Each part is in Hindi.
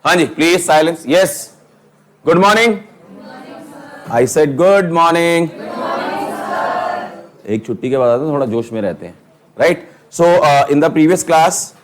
हाँ जी, please silence. Yes, good morning. I said good morning. एक छुट्टी के बाद आते थोड़ा जोश में रहते हैं, right. So in the previous class,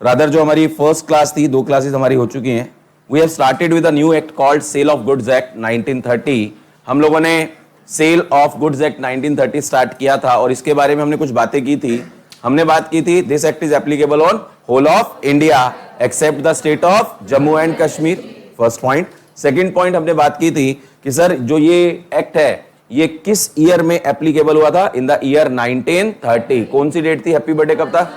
rather जो हमारी फर्स्ट क्लास थी, 2 क्लासेस हमारी हो चुकी हैं. We have started with a new act called sale of goods act 1930. हम लोगों ने sale of goods act 1930 start किया था और इसके बारे में हमने कुछ बातें की थी. हमने बात की थी this act is applicable on whole of India except the state of Jammu and Kashmir. First point. Second point हमने बात की थी कि सर जो ये एक्ट है ये किस ईयर में एप्लीकेबल हुआ था? In the year 1930. कौन सी डेट थी? हैप्पी बर्थडे कब था?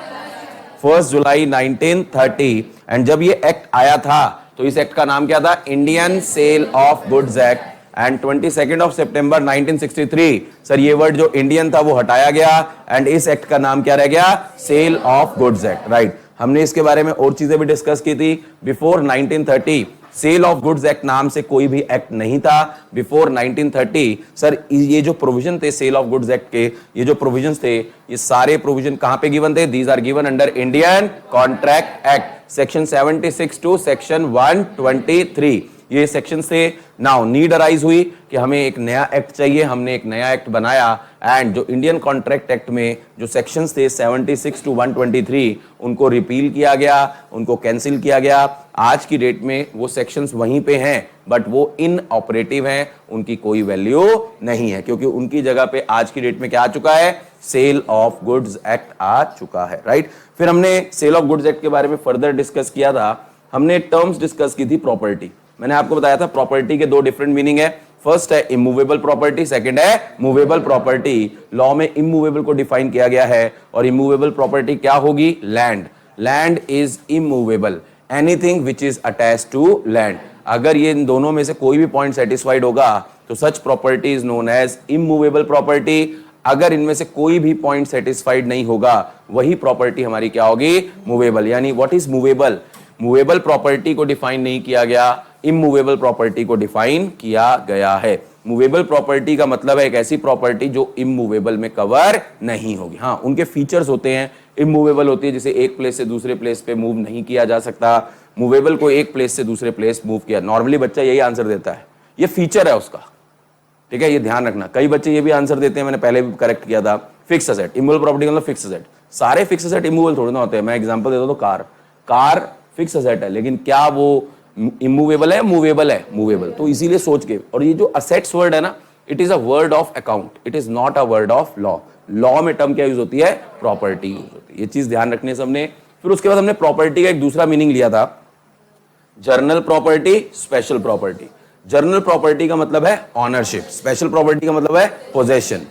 1 जुलाई 1930. एंड जब ये एक्ट आया था तो इस एक्ट का नाम क्या था? Indian sale of goods act. And 22 of September 1963 sir ये वर्ड जो इंडियन था वो हटाया गया एंड इस एक्ट का नाम क्या रह गया? Sale of goods act, right. हमने इसके बारे में और चीजें भी डिस्कस की थी. Before 1930 sale of goods act नाम से कोई भी एक्ट नहीं था. बिफोर 1930 सर ये जो प्रोविजन थे सेल ऑफ गुड्स एक्ट के, ये जो प्रोविजन थे, ये सारे प्रोविजन कहां पे गिवन थे? These are given under Indian contract act section 76 to section 123. ये सेक्शन से नाउ नीड अराइज हुई कि हमें एक नया एक्ट चाहिए. हमने एक नया एक्ट बनाया एंड जो इंडियन कॉन्ट्रैक्ट एक्ट में जो सेक्शंस थे 76 टू 123 उनको रिपील किया गया, उनको कैंसिल किया गया. आज की डेट में वो सेक्शंस वहीं पे हैं बट वो इन ऑपरेटिव हैं, उनकी कोई वैल्यू नहीं है क्योंकि उनकी जगह पे आज की डेट में क्या आ चुका है? सेल ऑफ गुड्स एक्ट आ चुका है, राइट. फिर हमने सेल ऑफ गुड्स एक्ट के बारे में फर्दर डिस्कस किया था. हमने टर्म्स डिस्कस की थी. प्रॉपर्टी, मैंने आपको बताया था प्रॉपर्टी के 2 डिफरेंट मीनिंग है. फर्स्ट है इमूवेबल प्रॉपर्टी, सेकंड है मूवेबल प्रॉपर्टी. लॉ में इमूवेबल को डिफाइन किया गया है और इमूवेबल प्रॉपर्टी क्या होगी? Land. Land is immovable, anything which is attached to land. अगर ये इन दोनों में से कोई भी पॉइंट सेटिस्फाइड होगा तो such property is known as immovable property. अगर इनमें से कोई भी पॉइंट सेटिस्फाइड नहीं होगा वही प्रॉपर्टी हमारी क्या होगी? मूवेबल. यानी what is movable? Movable property को डिफाइन नहीं किया गया, इमूवेबल प्रॉपर्टी को डिफाइन किया गया है. मूवेबल प्रॉपर्टी का मतलब है एक ऐसी प्रॉपर्टी जो इमूवेबल में कवर नहीं होगी. हाँ, उनके फीचर्स होते हैं. इमूवेबल होती है जैसे एक प्लेस से दूसरे प्लेस पे मूव नहीं किया जा सकता. मूवेबल को एक प्लेस से दूसरे प्लेस मूव किया. नॉर्मली बच्चा यही आंसर देता है, ये फीचर है उसका, ठीक है, ये ध्यान रखना. कई बच्चे ये भी आंसर देते हैं, मैंने पहले भी करेक्ट किया था. फिक्स असेट, इमूवेबल प्रॉपर्टी मतलब फिक्स असेट. सारे फिक्स असेट इमूवेबल थोड़ी ना होते हैं. मैं एग्जांपल देता हूं तो कार फिक्स असेट है लेकिन क्या वो इमूवेबल है? मूवेबल है, मूवेबल. तो इसीलिए सोच के, और ये जो असेट्स वर्ड है ना, it is a word of account, it is not a word of law. Law में टर्म क्या यूज होती है? प्रॉपर्टी यूज होती है. ये चीज ध्यान रखने सबने. फिर उसके बाद हमने प्रॉपर्टी का एक दूसरा मीनिंग लिया था, journal property, special property. Journal property का मतलब है ऑनरशिप, स्पेशल प्रॉपर्टी का मतलब है पोजेशन.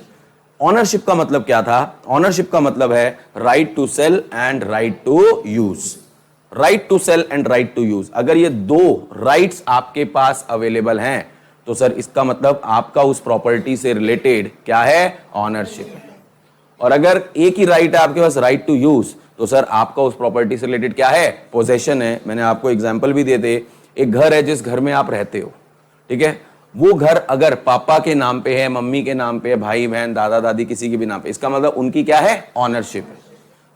ऑनरशिप का मतलब क्या था? ऑनरशिप का मतलब है right to sale and right to use. Right to sale and right to use. अगर ये 2 राइट्स आपके पास अवेलेबल हैं तो सर इसका मतलब आपका उस प्रॉपर्टी से रिलेटेड क्या है? ऑनरशिप है. और अगर एक ही राइट है आपके पास, राइट टू यूज, तो सर आपका उस प्रॉपर्टी से रिलेटेड क्या है? पोजेशन है. मैंने आपको एग्जांपल भी दिए थे. एक घर है जिस घर में आप रहते हो, ठीक है, वो घर अगर पापा के नाम पे है, मम्मी के नाम पे है, भाई बहन दादा दादी किसी के भी नाम पे, इसका मतलब उनकी क्या है? ऑनरशिप है.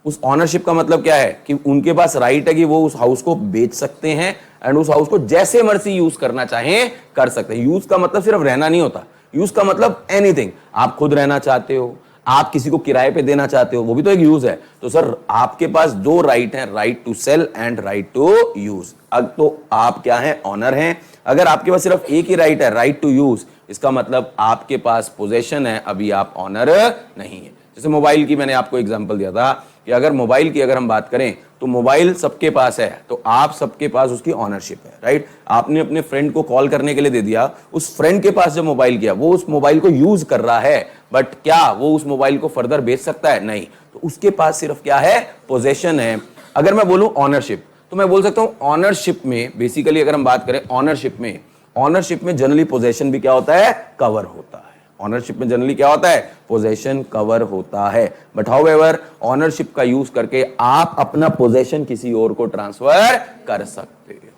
उस ऑनरशिप का मतलब क्या है कि उनके पास राइट है कि वो उस हाउस को बेच सकते हैं एंड उस हाउस को जैसे मर्जी यूज करना चाहें कर सकते हैं. यूज का मतलब सिर्फ रहना नहीं होता. यूज का मतलब एनीथिंग. आप खुद रहना चाहते हो, आप किसी को किराए पे देना चाहते हो, वो भी तो एक यूज है. तो सर आपके पास 2 राइट हैं, right to sale and right to use. अब तो आप क्या हैं? ऑनर हैं. अगर आपके पास सिर्फ एक ही राइट है, राइट टू यूज, इसका मतलब आपके पास पोजेशन है, अभी आप ऑनर नहीं है. जैसे मोबाइल की मैंने आपको एग्जांपल दिया था कि अगर मोबाइल की अगर हम बात करें तो मोबाइल सबके पास है तो आप सबके पास उसकी ऑनरशिप है, राइट. आपने अपने फ्रेंड को कॉल करने के लिए दे दिया, उस फ्रेंड के पास जब मोबाइल किया वो उस मोबाइल को यूज कर रहा है बट क्या वो उस मोबाइल को फर्दर बेच सकता है? नहीं. तो उसके पास सिर्फ क्या है? पोजेशन है. अगर मैं बोलूं ऑनरशिप तो मैं बोल सकता हूं ऑनरशिप में बेसिकली अगर हम बात करें ऑनरशिप में जनरली पोजेशन भी क्या होता है? कवर होता है. ऑनरशिप में जनरली क्या होता है? पोजेशन कवर होता है. बट हाउएवर ऑनरशिप का यूज करके आप अपना पोजेशन किसी और को ट्रांसफर कर सकते हो.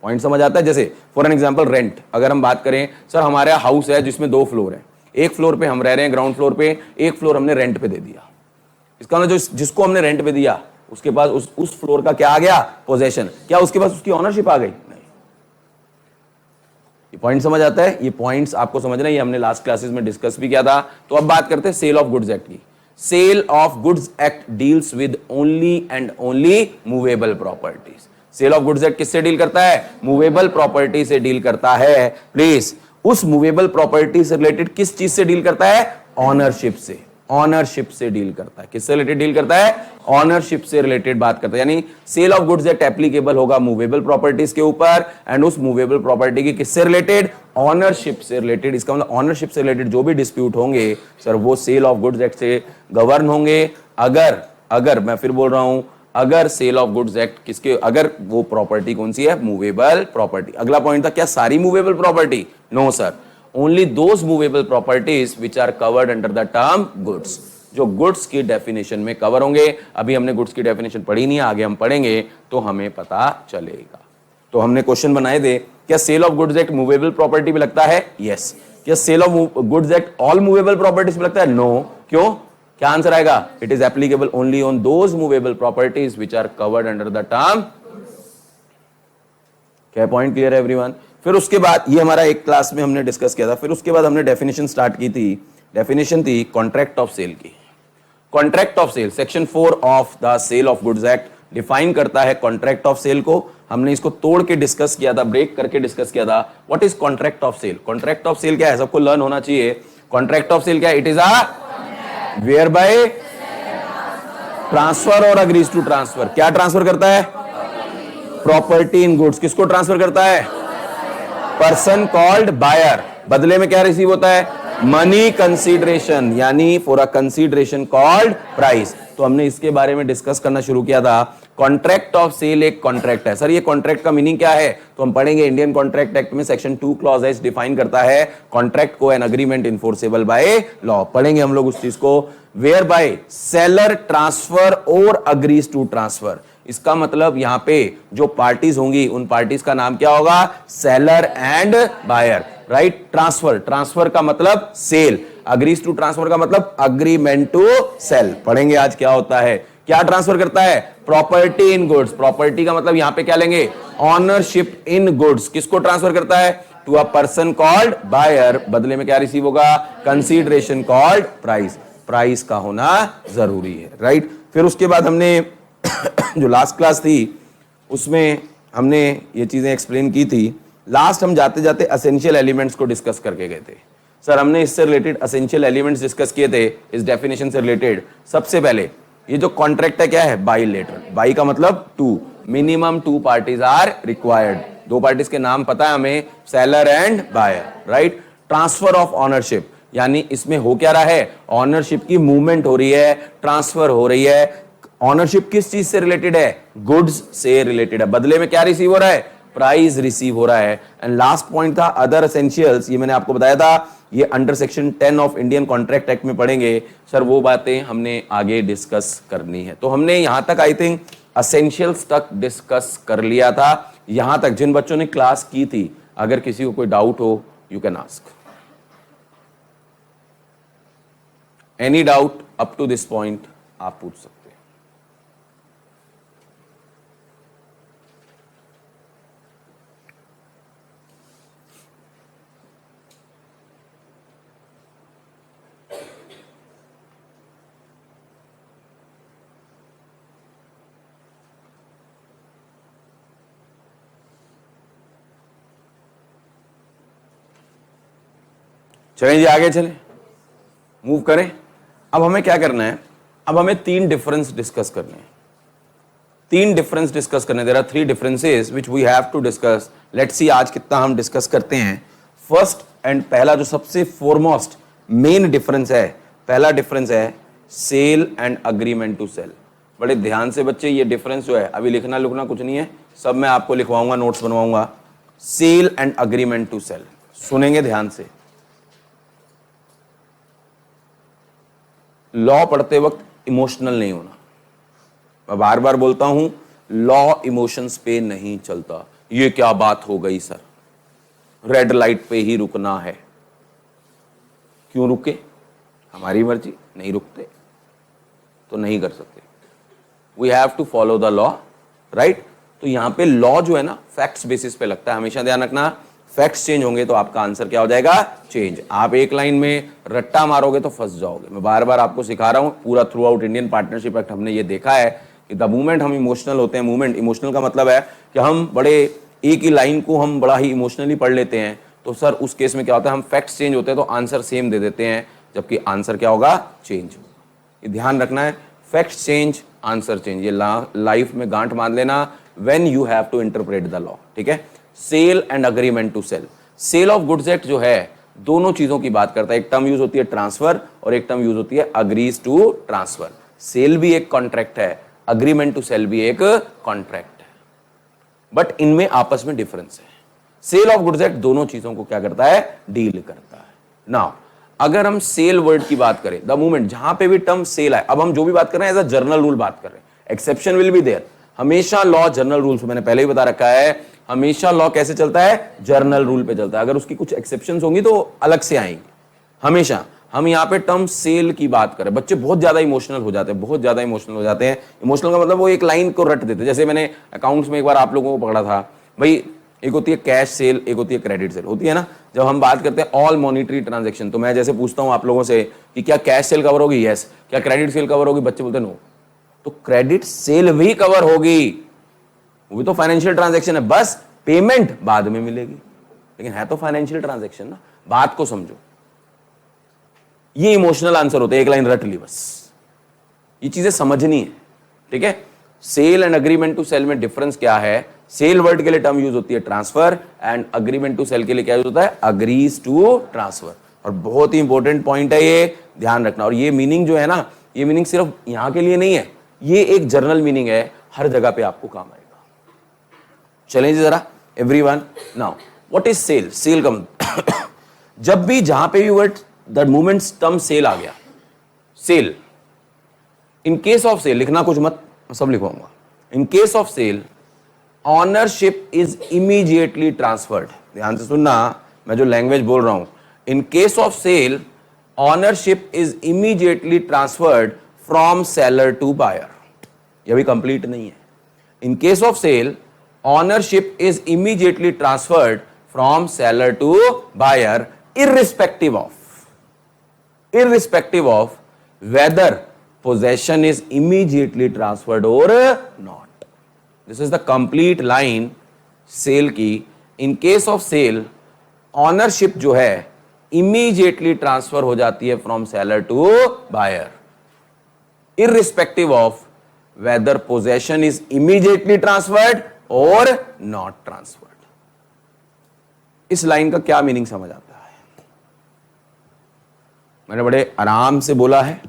पॉइंट समझ आता है? जैसे फॉर एन एग्जांपल रेंट अगर हम बात करें, सर हमारा हाउस है जिसमें 2 फ्लोर है. एक फ्लोर पे हम रह रहे हैं ग्राउंड फ्लोर पे, एक फ्लोर हमने रेंट पे दे दिया. इसका मतलब जिसको हमने रेंट पे दिया उसके पास उस फ्लोर का क्या आ गया, पोजेशन। क्या उसके पास उसकी ऑनरशिप आ गई? नहीं। ये पॉइंट समझ आता है? ये पॉइंट्स आपको समझना है, ये हमने लास्ट क्लासेस में डिस्कस भी किया था। तो अब बात करते हैं सेल ऑफ गुड्स एक्ट की। Sale of goods act deals with only and only movable properties. Sale of goods act किससे डील करता है? मूवेबल प्रॉपर्टी से डील करता है। प्लीज, उस मूवेबल प्रॉपर्टी से रिलेटेड किस चीज से डील करता है? ऑनरशिप से। ऑनरशिप से डील करता है। किससे रिलेटेड डील करता है? ऑनरशिप से रिलेटेड बात करता है। यानी sale of goods act applicable होगा मूवेबल प्रॉपर्टीज के ऊपर, एंड उस मूवेबल प्रॉपर्टी की किससे रिलेटेड? ऑनरशिप से रिलेटेड। इसका मतलब ऑनरशिप से रिलेटेड जो भी डिस्प्यूट होंगे सर, वो सेल ऑफ गुड्स एक्ट से गवर्न होंगे। अगर मैं फिर बोल रहा हूं, अगर सेल ऑफ गुड्स एक्ट किसके, अगर वो प्रॉपर्टी कौन सी है? Movable property. अगला पॉइंट था क्या सारी movable property? No sir, only those movable properties which are covered under the term goods, जो गुड्स की डेफिनेशन में कवर होंगे। अभी हमने गुड्स की डेफिनेशन पढ़ी नहीं है, आगे हम पढ़ेंगे तो हमें पता चलेगा। तो हमने क्वेश्चन बनाए थे, क्या sale of goods act movable property में लगता है? यस। क्या sale of goods act all movable properties में लगता है? नो। क्यों? क्या आंसर आएगा? It is applicable only on those movable properties which are covered under the term. क्या पॉइंट क्लियर है एवरीवन? फिर उसके बाद ये हमारा एक क्लास में हमने डिस्कस किया था। फिर उसके बाद हमने डेफिनेशन स्टार्ट की थी। डेफिनेशन थी कॉन्ट्रैक्ट ऑफ सेल की। Contract of sale section 4 of the sale of goods act define करता है कॉन्ट्रैक्ट ऑफ सेल को। हमने इसको तोड़ के डिस्कस किया था, ब्रेक करके डिस्कस किया था। What is contract of sale? Contract of sale क्या है? सबको लर्न होना चाहिए। कॉन्ट्रैक्ट ऑफ सेल क्या है? It is a whereby transfer और अग्रीज टू ट्रांसफर। क्या ट्रांसफर करता है? Property in goods. किसको ट्रांसफर करता है? Person called buyer. बदले में क्या रिसीव होता है? मनी कंसीडरेशन, यानी for a consideration called price. तो हमने इसके बारे में डिस्कस करना शुरू किया था। कॉन्ट्रैक्ट ऑफ सेल एक कॉन्ट्रैक्ट है। सर ये कॉन्ट्रैक्ट का मीनिंग क्या है? तो हम पढ़ेंगे इंडियन कॉन्ट्रैक्ट एक्ट में सेक्शन 2 क्लॉज एच डिफाइन करता है कॉन्ट्रैक्ट को an agreement enforceable by law. पढ़ेंगे हम लोग उस चीज को। वेयर बाय सेलर ट्रांसफर और अग्रीज टू ट्रांसफर। इसका मतलब यहां पे जो पार्टीज होंगी उन पार्टीज का नाम क्या होगा? Seller and buyer, right. Transfer का मतलब सेल, अग्रीज टू ट्रांसफर का मतलब अग्रीमेंट टू सेल। पढ़ेंगे आज क्या होता है। क्या ट्रांसफर करता है? Property in goods. प्रॉपर्टी का मतलब यहां पे क्या लेंगे? Ownership in goods. किसको ट्रांसफर करता है? To a person called buyer. बदले में क्या रिसीव होगा? Consideration called price. प्राइस का होना जरूरी है, राइट। फिर उसके बाद हमने जो लास्ट क्लास थी उसमें हमने ये चीजें एक्सप्लेन की थी। लास्ट हम जाते जाते एसेंशियल एलिमेंट्स को डिस्कस करके गए थे। सर हमने इससे रिलेटेड एसेंशियल एलिमेंट्स डिस्कस किए थे इस डेफिनेशन से रिलेटेड। सबसे पहले ये जो कॉन्ट्रैक्ट है क्या है? बाइलेटरल। बाई का मतलब two, minimum 2 parties are required. 2 parties के नाम पता है हमें, seller and buyer, right. Transfer of ownership, यानी इसमें हो क्या रहा है? ऑनरशिप की मूवमेंट हो रही है, ट्रांसफर हो रही है। ऑनरशिप किस चीज से रिलेटेड है? गुड्स से रिलेटेड है। बदले में क्या रिसीव हो रहा है? प्राइस रिसीव हो रहा है। एंड लास्ट पॉइंट था अदर एसेंशियल्स। ये मैंने आपको बताया था, ये under section 10 of Indian contract act में पढ़ेंगे। सर वो बातें हमने आगे डिस्कस करनी है। तो हमने यहां तक आई थिंक एसेंशियल्स तक डिस्कस कर लिया था। यहां तक जिन बच्चों ने क्लास की थी, अगर किसी को कोई डाउट हो you can ask any doubt up to this point, आप पूछ सकते हैं। चलें जी आगे चलें, मूव करें। अब हमें क्या करना है? अब हमें 3 डिफरेंस डिस्कस करने हैं। 3 डिफरेंस डिस्कस करने। There are 3 differences which we have to discuss. Let's see आज कितना हम डिस्कस करते हैं। फर्स्ट एंड पहला जो सबसे फोरमोस्ट मेन डिफरेंस है, पहला डिफरेंस है sale and agreement to sale. बड़े ध्यान से बच्चे ये डिफरेंस जो है, अभी लिखना लुखना कुछ नहीं है, सब मैं आपको लिखवाऊंगा, नोट्स बनवाऊंगा। Sale and agreement to sale, सुनेंगे ध्यान से। लॉ पढ़ते वक्त इमोशनल नहीं होना। मैं बार बार बोलता हूं, लॉ इमोशंस पे नहीं चलता। ये क्या बात हो गई सर, रेड लाइट पे ही रुकना है। क्यों रुके? हमारी मर्जी। नहीं रुकते तो नहीं कर सकते। We have to follow the law, right. तो यहां पे लॉ जो है ना फैक्ट्स बेसिस पे लगता है, हमेशा ध्यान रखना। फैक्ट्स चेंज होंगे तो आपका आंसर क्या हो जाएगा, चेंज। आप एक लाइन में रट्टा मारोगे तो फंस जाओगे। मैं बार बार आपको सिखा रहा हूं, पूरा through out Indian partnership act हमने ये देखा है कि द मोमेंट हम इमोशनल होते हैं, मूवमेंट इमोशनल का मतलब है कि हम बड़े एक ही लाइन को हम बड़ा ही इमोशनली पढ़ लेते हैं, तो सर उस केस में क्या होता है, हम फैक्ट्स चेंज होते हैं तो आंसर सेम दे देते हैं, जबकि आंसर क्या होगा, चेंज होगा। ये ध्यान रखना है, फैक्ट्स चेंज आंसर चेंज, ये लाइफ में गांठ मान लेना when you have to interpret the law, ठीक है। Sale and agreement to sale, sale of goods act जो है दोनों चीजों की बात करता है। एक टर्म यूज होती है ट्रांसफर और एक टर्म यूज होती है अग्रीज टू ट्रांसफर। सेल भी एक कॉन्ट्रैक्ट है, अग्रीमेंट टू सेल भी एक कॉन्ट्रैक्ट है, बट इनमें आपस में डिफरेंस है। सेल ऑफ गुड्स एक्ट दोनों चीजों को क्या करता है, डील करता है। नाउ अगर हम सेल वर्ड की बात करें, द मोमेंट जहां पे भी टर्म सेल है, अब हम जो भी बात कर रहे हैं एज अ जर्नल रूल बात कर रहे हैं, एक्सेप्शन विल बी देयर। हमेशा लॉ जनरल रूल्स, मैंने पहले ही बता रखा है, हमेशा लॉ कैसे चलता है, जर्नल रूल पे चलता है। अगर उसकी कुछ एक्सेप्शंस होंगी तो अलग से आएंगी। हमेशा हम यहाँ पे टर्म सेल की बात करें, बच्चे बहुत ज्यादा इमोशनल हो जाते हैं, बहुत ज्यादा इमोशनल हो जाते हैं। इमोशनल का मतलब वो एक लाइन को रट देते हैं। जैसे मैंने अकाउंट्स में एक बार आप लोगों को पकड़ा था भाई, एक होती है कैश सेल, एक होती है क्रेडिट सेल, होती है ना। जब हम बात करते हैं ऑल मॉनिटरी ट्रांजैक्शन, तो मैं जैसे पूछता हूं आप लोगों से कि क्या कैश सेल कवर होगी, यस। क्या क्रेडिट सेल कवर होगी, बच्चे बोलते नो। तो क्रेडिट सेल भी कवर होगी, वो भी तो फाइनेंशियल ट्रांजैक्शन है, बस पेमेंट बाद में मिलेगी, लेकिन है तो फाइनेंशियल ट्रांजैक्शन ना। बात को समझो, ये इमोशनल आंसर होते हैं, एक लाइन रट ली बस। ये चीजें समझनी है, ठीक है। Sale and agreement to sale में डिफरेंस क्या है, सेल वर्ड के लिए टर्म यूज होती है transfer, and agreement to sale के लिए क्या यूज होता है, अग्रीज टू ट्रांसफर। और बहुत ही इंपॉर्टेंट पॉइंट है ये, ध्यान रखना। और ये मीनिंग जो है ना, ये मीनिंग सिर्फ यहां के लिए नहीं है, ये एक जनरल मीनिंग है, हर जगह पे आपको काम आएगा। चलें जी जरा everyone. Now what is sale, sale का जब भी जहां पे भी word the moment term sale आ गया, sale, in case of sale, लिखना कुछ मत, सब लिखवाऊंगा। In case of sale ownership is immediately transferred, ध्यान से सुनना, मैं जो लैंग्वेज बोल रहा हूं। In case of sale ownership is immediately transferred from seller to buyer, यह भी कंप्लीट नहीं है। In case of sale ownership is immediately transferred from seller to buyer irrespective of whether possession is immediately transferred or not. This is the complete line sale की। In case of sale ownership जो है इमीडिएटली ट्रांसफर हो जाती है from seller to buyer, irrespective of whether possession is immediately transferred or not transferred. इस लाइन का क्या मीनिंग समझ आता है? मैंने बड़े आराम से बोला है,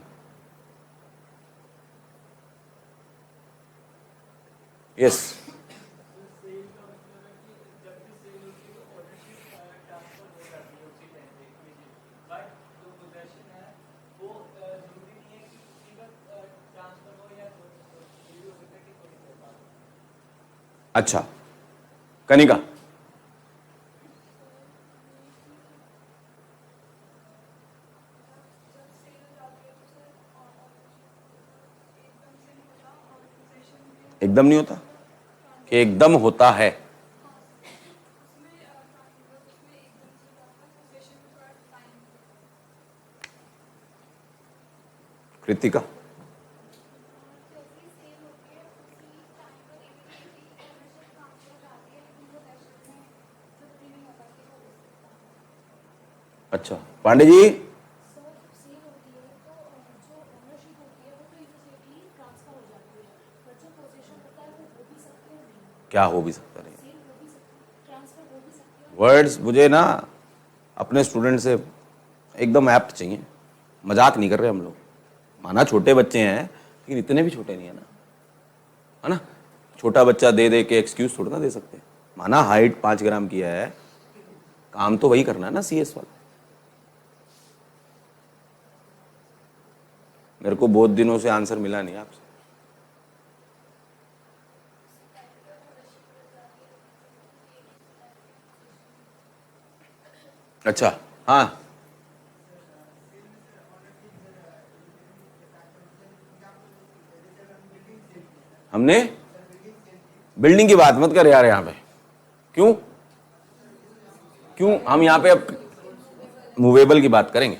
यस। अच्छा कनिका, एकदम नहीं होता कि एकदम होता है? कृतिका, अच्छा पांडे जी, क्या हो भी सकता नहीं? वर्ड्स मुझे ना अपने स्टूडेंट से एकदम एप्ट चाहिए, मजाक नहीं कर रहे हम लोग। माना छोटे बच्चे हैं, लेकिन इतने भी छोटे नहीं है ना, है ना। छोटा बच्चा दे दे के एक्सक्यूज थोड़ा ना दे सकते। माना हाइट 5 ग्राम की है, काम तो वही करना है ना, सीएस वाला। मेरे को बहुत दिनों से आंसर मिला नहीं आपसे। अच्छा हाँ, हमने बिल्डिंग की बात मत कर यार यहां पे। क्यों क्यों हम यहां पे अब मूवेबल की बात करेंगे।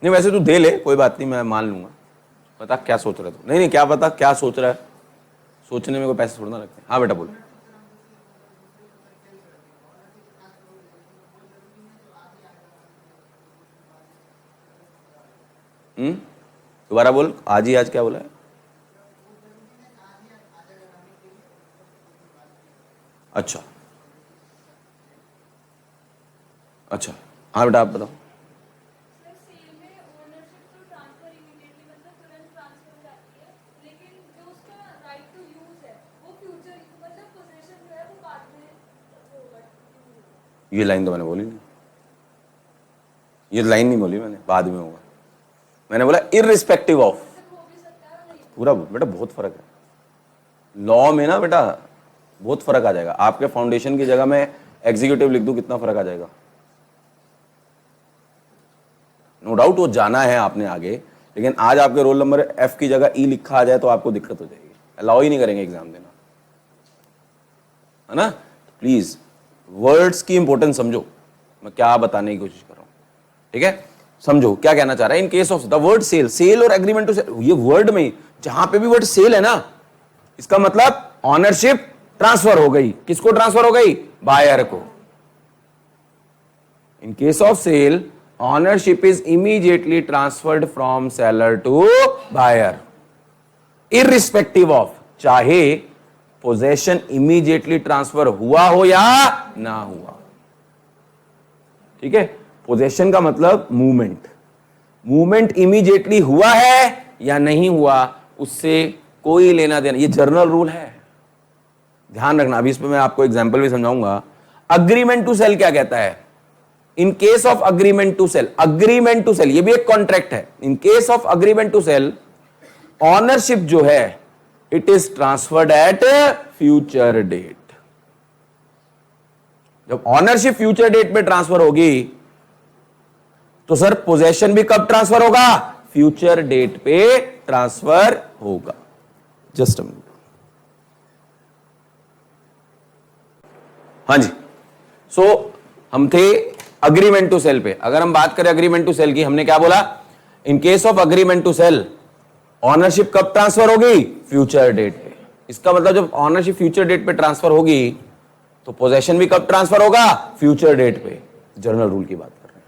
नहीं वैसे तू दे ले, कोई बात नहीं, मैं मान लूंगा। बता क्या सोच रहा है तू? नहीं नहीं क्या पता क्या सोच रहा है, सोचने में कोई पैसे थोड़ा ना लगते। हाँ बेटा बोल। दोबारा बोल, आज ही आज क्या बोला है? अच्छा अच्छा, हाँ बेटा आप बताओ। ये लाइन तो मैंने बोली नहीं, ये लाइन नहीं बोली मैंने, बाद में होगा। मैंने बोला इररिस्पेक्टिव ऑफ। पूरा बेटा बहुत फर्क है लॉ में ना बेटा, बहुत फर्क आ जाएगा। आपके फाउंडेशन की जगह मैं एग्जीक्यूटिव लिख दूं, कितना फर्क आ जाएगा। नो डाउट वो जाना है आपने आगे, लेकिन आज आपके रोल नंबर एफ की जगह ई लिखा आ जाए तो आपको दिक्कत हो जाएगी, अलाउ ही नहीं करेंगे एग्जाम देना, है ना। प्लीज वर्ड्स की इंपॉर्टेंस समझो, मैं क्या बताने की कोशिश कर रहा हूं, ठीक है। समझो क्या कहना चाह रहा है। In case of the word sale, sale और एग्रीमेंट टू सेल, ये वर्ड में जहां पे भी वर्ड सेल है ना, इसका मतलब ऑनरशिप ट्रांसफर हो गई। किसको ट्रांसफर हो गई? बायर को। In case of sale ownership is immediately transferred from seller to buyer, irrespective of, चाहे पोजेशन इमीडिएटली ट्रांसफर हुआ हो या ना हुआ। ठीक है, पोजेशन का मतलब मूवमेंट, मूवमेंट इमीडिएटली हुआ है या नहीं हुआ, उससे कोई लेना देना। ये जर्नल रूल है, ध्यान रखना। अभी इस पे मैं आपको एग्जांपल भी समझाऊंगा। अग्रीमेंट टू सेल क्या कहता है? In case of agreement to sale, agreement to sale ये भी एक कॉन्ट्रैक्ट है। In case of agreement to sale, ownership जो है it is transferred at future date. जब ऑनरशिप फ्यूचर डेट में ट्रांसफर होगी तो सर पोजेशन भी कब ट्रांसफर होगा? फ्यूचर डेट पे ट्रांसफर होगा। Just a minute. हाँ जी, सो हम थे अग्रीमेंट टू सेल पे। अगर हम बात करें अग्रीमेंट टू सेल की, हमने क्या बोला? In case of agreement to sale ownership कब ट्रांसफर होगी? फ्यूचर डेट पे। इसका मतलब जब ऑनरशिप फ्यूचर डेट पे ट्रांसफर होगी तो पोजेशन भी कब ट्रांसफर होगा? फ्यूचर डेट पे। जर्नल रूल की बात कर रहे हैं।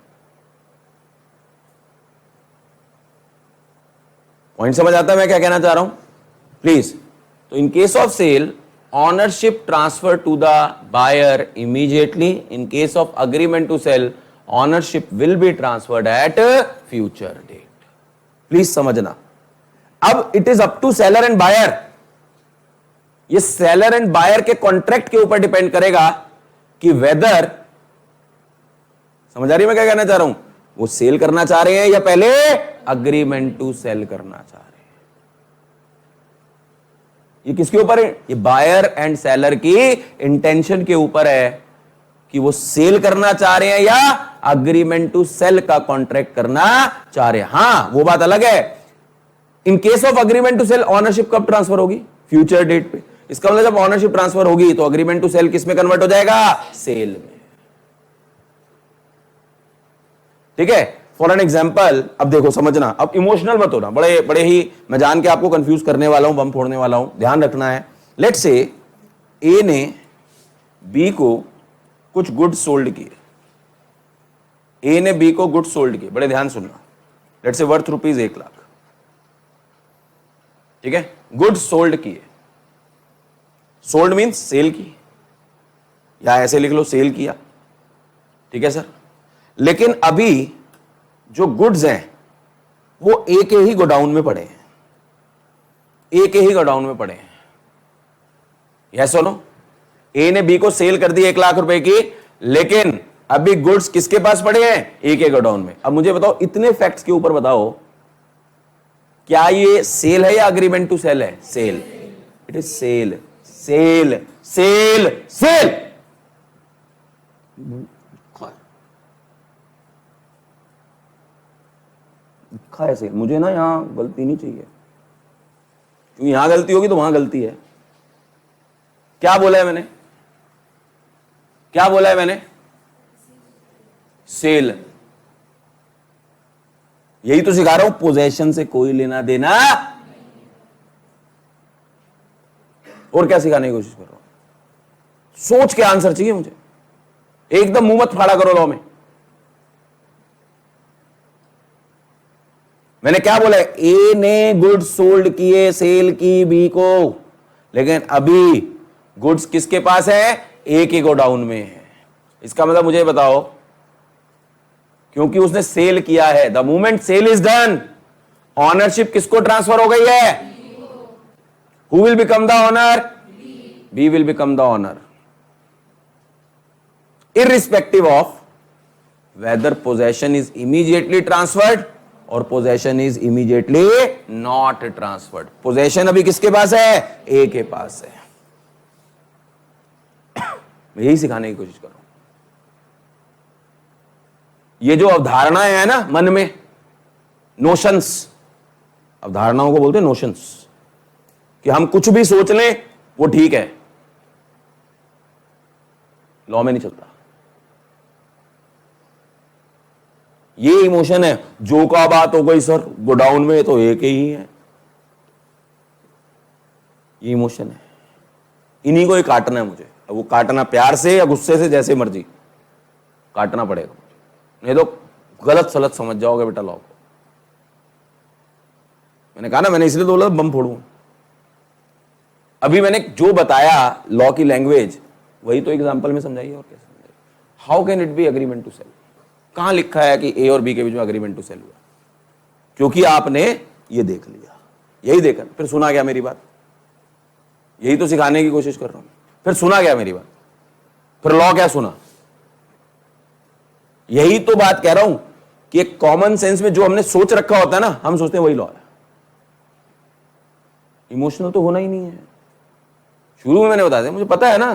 पॉइंट समझ आता है मैं क्या कहना चाह रहा हूं? प्लीज। तो in case of sale ownership transfer to the buyer immediately. In case of agreement to sell, ownership will be transferred at future date. Please समझना। अब it is up to seller and buyer, ये seller and buyer के कॉन्ट्रैक्ट के ऊपर डिपेंड करेगा कि वेदर, समझ आ रही है मैं क्या कहना चाह रहा हूं? वो सेल करना चाह रहे हैं या पहले अग्रीमेंट टू सेल करना चाह रहे हैं। ये किसके ऊपर है? ये बायर एंड सेलर की इंटेंशन के ऊपर है कि वो सेल करना चाह रहे हैं या अग्रीमेंट टू सेल का कॉन्ट्रैक्ट करना चाह रहे हैं। हां वो बात अलग है। In case of agreement to sale ownership कब ट्रांसफर होगी? फ्यूचर डेट पे। इसका मतलब जब ऑनरशिप ट्रांसफर होगी तो अग्रीमेंट टू सेल किस में कन्वर्ट हो जाएगा? सेल में। ठीक है, फॉर एन एग्जाम्पल, अब देखो समझना, अब इमोशनल मत होना, बड़े बड़े ही मैं जान के आपको कंफ्यूज करने वाला हूं, बम फोड़ने वाला हूं, ध्यान रखना है। लेट्स से ए ने बी को कुछ गुड्स सोल्ड किए, ए ने बी को गुड्स सोल्ड किए, बड़े ध्यान सुनना। लेट्स से वर्थ रुपीज 1,00,000, ठीक है, गुड्स सोल्ड किए। सोल्ड मीन्स सेल की, या ऐसे लिख लो सेल किया, ठीक है सर। लेकिन अभी जो गुड्स हैं वो ए के ही गोडाउन में पड़े हैं, ए के ही गोडाउन में पड़े हैं। यस और नो? ए ने बी को सेल कर दी 1,00,000 रुपए की, लेकिन अभी गुड्स किसके पास पड़े हैं? ए के गोडाउन में। अब मुझे बताओ, इतने फैक्ट्स के ऊपर बताओ, क्या ये सेल है या अग्रीमेंट टू सेल है? Sale. It is sale, sale, sale, sale. लिखा है सेल, मुझे ना यहाँ गलती नहीं चाहिए, क्योंकि यहां गलती होगी तो वहां गलती है। क्या बोला है मैंने, क्या बोला है मैंने? सेल। यही तो सिखा रहा हूं, पोजेशन से कोई लेना देना। और क्या सिखाने की कोशिश कर रहा हूं? सोच के आंसर चाहिए मुझे, एकदम मुंह मत फाड़ा करो लॉ में। मैंने क्या बोला है? ए ने गुड्स सोल्ड किए, सेल की बी को, लेकिन अभी गुड्स किसके पास है? ए के गोडाउन में है। इसका मतलब मुझे बताओ, क्योंकि उसने सेल किया है, the moment sale is done, ownership किसको ट्रांसफर हो गई है? Who will become the owner? B will become the owner, irrespective of whether possession is immediately transferred or possession is immediately not transferred. possession अभी किसके पास है? ए के पास है। मैं यही सिखाने की कोशिश कर रहा हूं। ये जो अवधारणाएं है ना मन में, नोशंस, अवधारणाओं को बोलते हैं नोशंस, कि हम कुछ भी सोच लें वो ठीक है, लॉ में नहीं चलता। ये इमोशन है, जो का बात हो गई सर गोडाउन में तो एक ही है, ये इमोशन है, इन्हीं को ही काटना है मुझे। अब वो काटना प्यार से या गुस्से से, जैसे मर्जी काटना पड़ेगा, नहीं तो गलत सलत समझ जाओगे बेटा लॉ को। मैंने कहा ना, मैंने इसलिए तो बोला बम फोड़ूं। अभी मैंने जो बताया लॉ की लैंग्वेज, वही तो एग्जांपल में समझाइए, और कैसे समझाइए। How can it be agreement to sale? कहां लिखा है कि ए और बी के बीच में एग्रीमेंट टू सेल हुआ? क्योंकि आपने ये देख लिया, यही देखा, फिर सुना गया मेरी बात। यही तो सिखाने की कोशिश कर रहा हूं। फिर सुना गया मेरी बात, फिर लॉ क्या सुना? यही तो बात कह रहा हूं कि एक कॉमन सेंस में जो हमने सोच रखा होता है ना, हम सोचते हैं वही लॉ है। इमोशनल तो होना ही नहीं है। शुरू में मैंने बता दिया, मुझे पता है ना,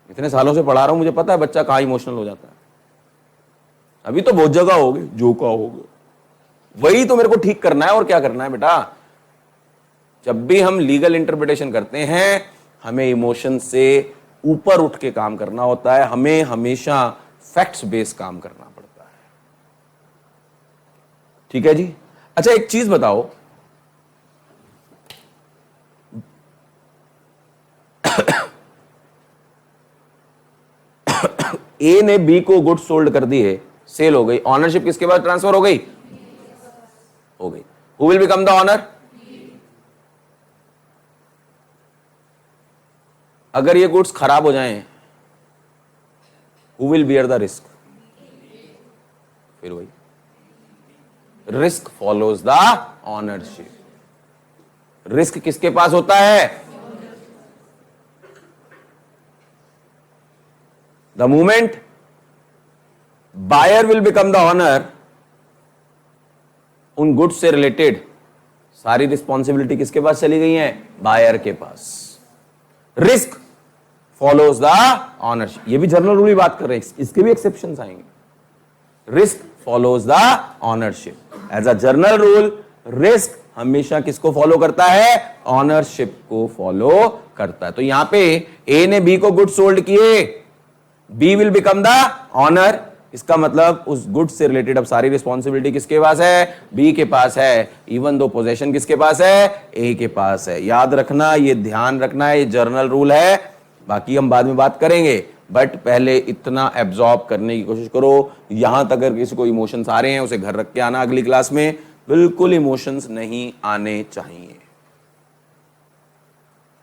इतने सालों से पढ़ा रहा हूं, मुझे पता है बच्चा कहां इमोशनल हो जाता है। अभी तो बहुत जगह हो गई, जो का हो गया, वही तो मेरे को ठीक करना है। और क्या करना है बेटा? जब भी हम लीगल इंटरप्रिटेशन करते हैं, हमें इमोशन से ऊपर उठ के काम करना होता है, हमें हमेशा फैक्ट्स बेस्ड काम करना पड़ता है। ठीक है जी? अच्छा एक चीज बताओ, ए ने बी को गुड सोल्ड कर दिए, सेल हो गई, ऑनरशिप किसके पास ट्रांसफर हो गई? हो गई। Who will become the owner? अगर ये गुड्स खराब हो जाएं, who will bear the risk? फिर वही, risk follows the ownership. Risk किसके पास होता है? The moment buyer will become the owner, उन गुड्स से रिलेटेड सारी रिस्पॉन्सिबिलिटी किसके पास चली गई है? बायर के पास। Risk follows the ownership. ये भी जनरल रूल ही बात कर रहे हैं, इसके भी एक्सेप्शंस आएंगे। Risk follows the ownership. As a general rule, risk हमेशा किसको फॉलो करता है? ऑनरशिप को फॉलो करता है। तो यहां पे ए ने बी को गुड सोल्ड किए, B will become the owner. इसका मतलब उस गुड से रिलेटेड अब सारी रिस्पॉन्सिबिलिटी किसके पास है? बी के पास है। इवन दो पोजेशन किसके पास है? ए के पास है। याद रखना, ये ध्यान रखना है, ये जर्नल रूल है, बाकी हम बाद में बात करेंगे, बट पहले इतना एब्जॉर्ब करने की कोशिश करो। यहां तक अगर किसी को इमोशंस आ रहे हैं, उसे घर रख के आना अगली क्लास में, बिल्कुल इमोशंस नहीं आने चाहिए।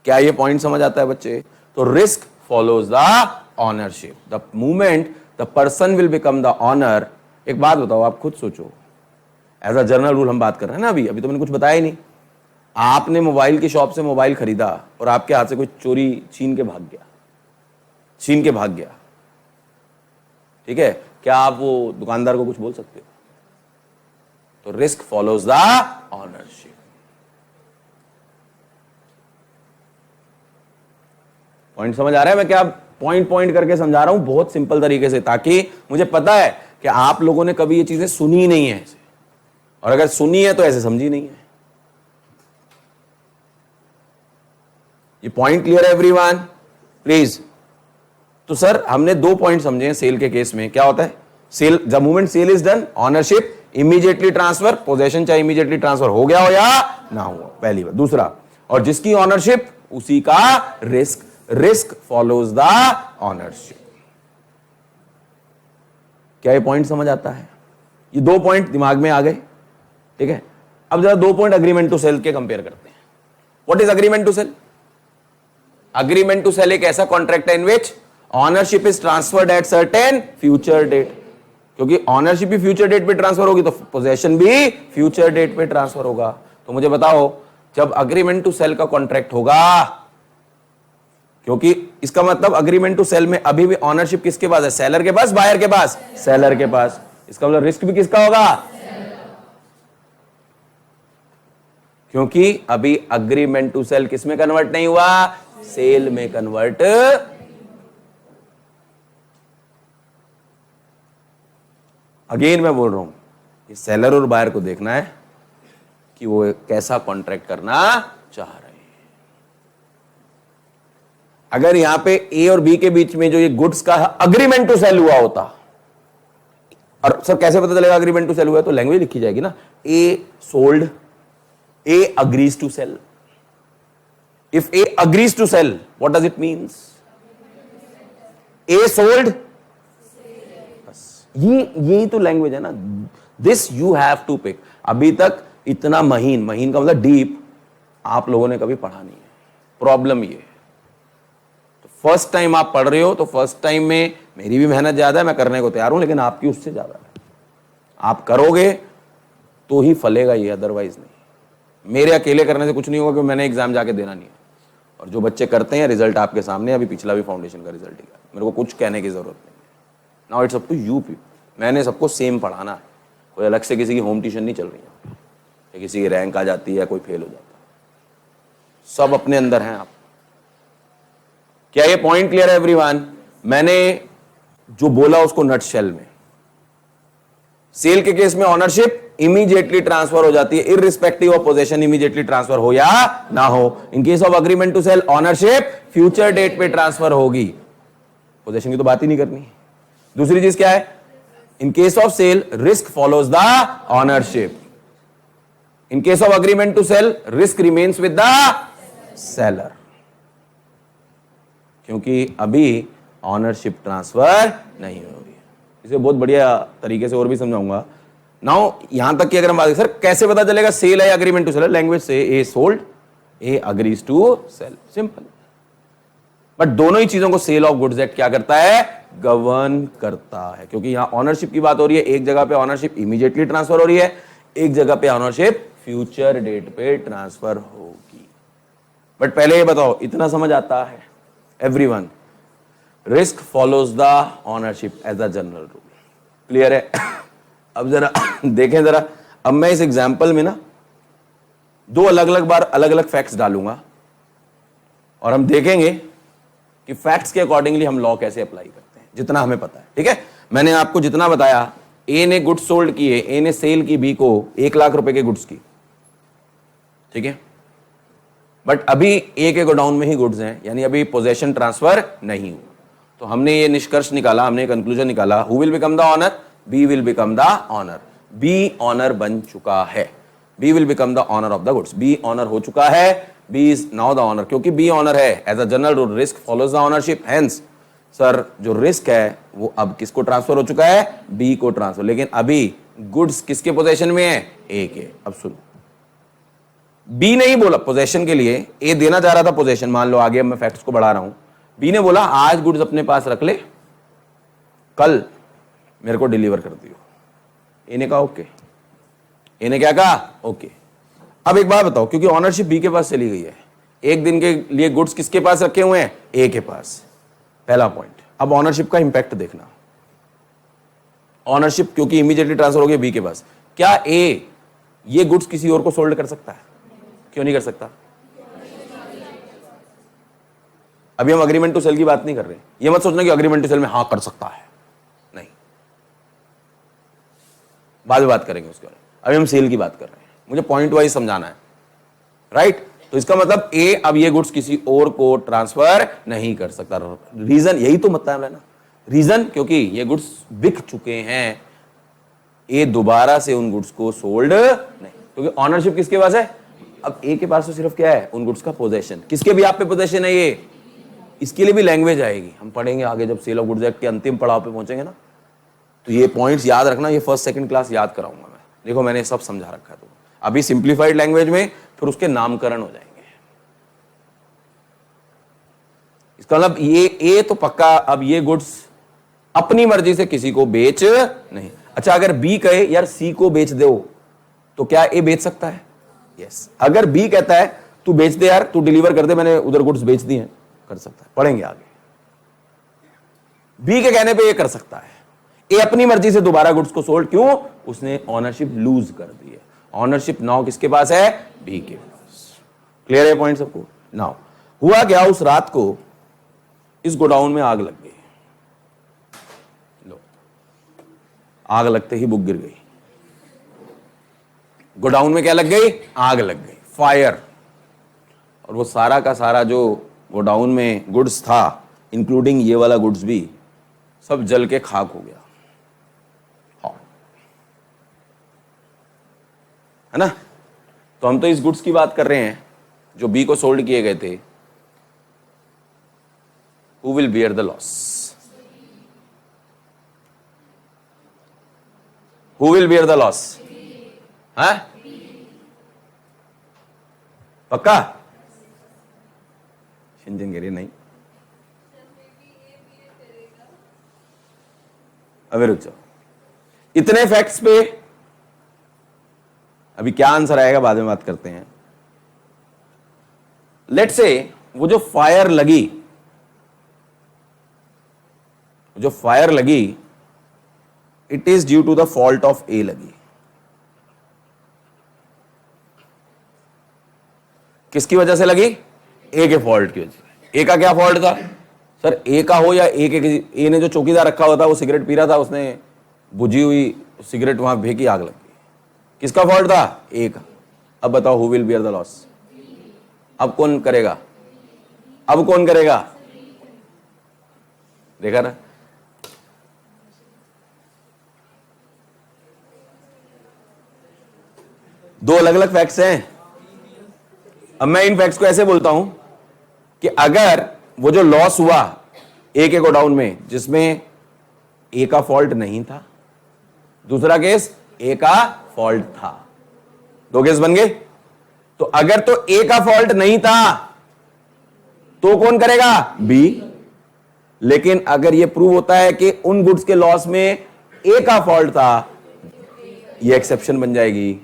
क्या ये पॉइंट समझ आता है बच्चे? तो risk follows the ownership. The movement the person will become the owner. एक बात बताओ, आप खुद सोचो, एज अ जनरल रूल हम बात कर रहे हैं ना, अभी तो मैंने कुछ बताया ही नहीं। आपने मोबाइल की शॉप से मोबाइल खरीदा और आपके हाथ से कोई चोरी छीन के भाग गया, ठीक है, क्या आप वो दुकानदार को कुछ बोल सकते हो? तो risk follows the ownership. Point समझ आ रहा है? मैं क्या पॉइंट करके समझा रहा हूं बहुत सिंपल तरीके से, ताकि मुझे पता है कि आप लोगों ने कभी ये चीजें सुनी ही नहीं है। और अगर सुनी है तो ऐसे समझी नहीं है। ये पॉइंट क्लियर है एवरीवन? प्लीज। तो सर हमने 2 पॉइंट समझे हैं सेल के केस में। क्या होता है? Sale, the moment sale is done, ownership immediately transfer, possession चाहे इमीडिएटली ट्रांसफर हो गया हो या ना हुआ, पहली बात। दूसरा, और जिसकी ऑनरशिप उसी का risk, risk follows the ownership. क्या ये पॉइंट समझ आता है? ये 2 पॉइंट दिमाग में आ गए, ठीक है। अब जरा 2 पॉइंट अग्रीमेंट टू सेल के कंपेयर करते हैं। What is agreement to sale? Agreement to sale एक ऐसा कॉन्ट्रैक्ट है in which ownership is transferred at certain future date. क्योंकि ऑनरशिप भी फ्यूचर डेट पे ट्रांसफर होगी तो पोजेशन भी फ्यूचर डेट पे ट्रांसफर होगा। तो मुझे बताओ, जब अग्रीमेंट टू सेल का कॉन्ट्रैक्ट होगा, क्योंकि इसका मतलब अग्रीमेंट टू सेल में अभी भी ऑनरशिप किसके पास है? सेलर के पास, बायर के पास? सेलर के पास। इसका मतलब रिस्क भी किसका होगा? क्योंकि अभी अग्रीमेंट टू सेल किस में कन्वर्ट नहीं हुआ? सेल में कन्वर्ट। अगेन मैं बोल रहा हूं, ये सेलर और बायर को देखना है कि वो कैसा कॉन्ट्रैक्ट करना चाह रहे हैं। अगर यहां पे ए और बी के बीच में जो ये गुड्स का अग्रीमेंट टू सेल हुआ होता, और सर कैसे पता चलेगा अग्रीमेंट टू सेल हुआ है? तो लैंग्वेज लिखी जाएगी ना, A sold, A agrees to sale. If A agrees to sale, what does it means? A sold. ये तो लैंग्वेज है ना। This you have to pick. अभी तक इतना महीन, महीन का मतलब डीप, आप लोगों ने कभी पढ़ा नहीं है। प्रॉब्लम ये, तो फर्स्ट टाइम आप पढ़ रहे हो, तो फर्स्ट टाइम में मेरी भी मेहनत ज्यादा है, मैं करने को तैयार हूं, लेकिन आपकी उससे ज्यादा है। आप करोगे तो ही फलेगा ये, अदरवाइज नहीं। मेरे अकेले करने से कुछ नहीं होगा, क्योंकि मैंने एग्जाम जाके देना नहीं है। और जो बच्चे करते हैं, रिजल्ट आपके सामने, अभी पिछला भी फाउंडेशन का रिजल्ट ही है। मेरे को कुछ कहने की जरूरत नहीं। Now it's up to you people. मैंने सबको सेम पढ़ाना है, कोई अलग से किसी की होम ट्यूशन नहीं चल रही है, या किसी की रैंक आ जाती है, कोई फेल हो जाता है। सब अपने अंदर हैं आप। क्या ये पॉइंट क्लियर है एवरीवन? मैंने जो बोला उसको नटशेल में, सेल के केस में ऑनरशिप इमीडिएटली ट्रांसफर हो जाती है, irrespective of possession immediately transfer हो या ना हो। In case of agreement to sale, ownership future date पे ट्रांसफर होगी, पोजेशन की तो बात ही नहीं करनी। दूसरी चीज क्या है? In case of sale, risk follows the ownership. In case of agreement to sale, risk remains with the seller, क्योंकि अभी ऑनरशिप ट्रांसफर नहीं हो रही है। इसे बहुत बढ़िया तरीके से और भी समझाऊंगा। नाउ यहां तक कि अगर हम बात, सर कैसे पता चलेगा सेल है अग्रीमेंट टू सेल? लैंग्वेज से, A sold, A agrees to sale, simple. But दोनों ही चीजों को सेल ऑफ गुड्स एक्ट क्या करता है? गवर्न करता है। क्योंकि यहां ऑनरशिप की बात हो रही है, एक जगह पे ऑनरशिप इमीडिएटली ट्रांसफर हो रही है, एक जगह पे ऑनरशिप फ्यूचर डेट पे ट्रांसफर होगी। बट पहले ये बताओ, इतना समझ आता है everyone? Risk follows the ownership as a general rule. Clear है? अब जरा देखें जरा, अब मैं इस एग्जाम्पल में ना 2 अलग अलग बार अलग अलग फैक्ट्स डालूंगा, और हम देखेंगे कि फैक्ट्स के अकॉर्डिंगली हम लॉ कैसे अप्लाई करते हैं, जितना हमें पता है। ठीक है? मैंने आपको जितना बताया, ए ने गुड्स सोल्ड किए, ए ने सेल की बी को 1 लाख रुपए के गुड्स की, ठीक है। बट अभी ए के गोडाउन में ही गुड्स हैं, यानी अभी पोजेशन ट्रांसफर नहीं हुआ। तो हमने ये निष्कर्ष निकाला, हमने कंक्लूजन निकाला, who will become the owner? B will become the owner. B owner बन चुका है, B will become the owner of the goods. B owner हो चुका है, B is now the owner. क्योंकि बी ऑनर है, as a general rule risk follows the ownership. Hence sir जो रिस्क है वो अब किसको ट्रांसफर हो चुका है? बी को ट्रांसफर। लेकिन अभी गुड्स किसके पोजेशन में है? ए के। अब सुनो, बी ने ही बोला पोजेशन के लिए, ए देना चाह रहा था पोजेशन, मान लो आगे मैं फैक्ट्स को बढ़ा रहा हूं। बी ने बोला आज गुड्स अपने पास रख ले, कल मेरे को डिलीवर कर दियो। ए ने कहा ओके। ए ने क्या कहा? ओके। अब एक बात बताओ, क्योंकि ऑनरशिप बी के पास चली गई है, एक दिन के लिए गुड्स किसके पास रखे हुए हैं? ए के पास। पहला पॉइंट। अब ऑनरशिप का इंपैक्ट देखना, ऑनरशिप क्योंकि इमीडिएटली ट्रांसफर हो गई बी के पास, क्या ए ये गुड्स किसी और को सोल्ड कर सकता है? क्यों नहीं कर सकता? अभी हम अग्रीमेंट टू सेल की बात नहीं कर रहे। ये मत सोचना कि अग्रीमेंट टू सेल में हां कर सकता है, नहीं, बाद में बात करेंगे उसके बारे में। अभी हम सेल की बात कर रहे हैं, मुझे पॉइंट वाइज समझाना है, राइट? तो इसका मतलब ए अब ये गुड्स किसी और को ट्रांसफर नहीं कर सकता। रीजन यही तो मतलब है ना, रीजन क्योंकि ये गुड्स बिक चुके हैं, ए दोबारा से उन गुड्स को सोल्ड नहीं, क्योंकि ऑनरशिप किसके पास है? अब ए के पास तो सिर्फ क्या है? उन गुड्स का पोजेशन। किसके भी आप पे पोजेशन है ये? इसके लिए भी लैंग्वेज आएगी, हम पढ़ेंगे आगे जब सेल ऑफ गुड्स एक्ट के अंतिम पड़ाव पे पहुंचेंगे ना। तो ये पॉइंट्स याद रखना, ये फर्स्ट सेकंड क्लास याद कराऊंगा मैं। देखो मैंने सब समझा रखा है, तो अभी सिंप्लीफाइड लैंग्वेज में, फिर उसके नामकरण हो जाएंगे। इसका मतलब ये ए तो पक्का अब ये गुड्स अपनी मर्जी से किसी को बेच नहीं। अच्छा, अगर बी कहे यार सी को बेच दो, तो क्या ए बेच सकता है? यस। अगर बी कहता है तू बेच दे यार, तू डिलीवर कर दे, मैंने उधर गुड्स बेच दी हैं, कर सकता है, पढ़ेंगे आगे। बी के कहने पे ये कर सकता है। ए अपनी मर्जी से दोबारा गुड्स को सोल्ड, क्यों? उसने ऑनरशिप लूज कर दी है। ऑनरशिप नाउ किसके पास है? बी के पास। क्लियर है पॉइंट सबको? नाउ हुआ क्या, उस रात को इस गोडाउन में आग लग गई। लो, आग लगते ही बुक गिर गई। गोडाउन में क्या लग गई? आग लग गई, फायर। और वो सारा का सारा जो गोडाउन में गुड्स था, इंक्लूडिंग ये वाला गुड्स भी, सब जल के खाक हो गया। हाँ, है ना? तो हम तो इस गुड्स की बात कर रहे हैं जो बी को सोल्ड किए गए थे। Who will bear the loss? Who will bear the loss? हाँ? पक्का? शिंजन कह रही नहीं। अभी रुक जाओ, इतने फैक्ट्स पे अभी क्या आंसर आएगा बाद में बात करते हैं। लेट्स से वो जो फायर लगी, it is due to the fault of a लगी। किसकी वजह से लगी? ए के फॉल्ट की वजह से। ए का क्या फॉल्ट था सर? ए का हो या ए ने जो चौकीदार रखा हुआ था वो सिगरेट पी रहा था, उसने बुझी हुई सिगरेट वहां फेंकी, आग लग गई। किसका फॉल्ट था? ए का। अब बताओ who will bear the loss? अब कौन करेगा? देखा ना? दो अलग अलग फैक्ट्स हैं। अब मैं इन फैक्ट्स को ऐसे बोलता हूं कि अगर वो जो लॉस हुआ ए के गोडाउन में, जिसमें ए का फॉल्ट नहीं था, दूसरा केस ए का फॉल्ट था, दो केस बन गए। तो अगर तो ए का फॉल्ट नहीं था तो कौन करेगा? बी। लेकिन अगर यह प्रूव होता है कि उन गुड्स के लॉस में ए का फॉल्ट था, यह एक्सेप्शन बन जाएगी।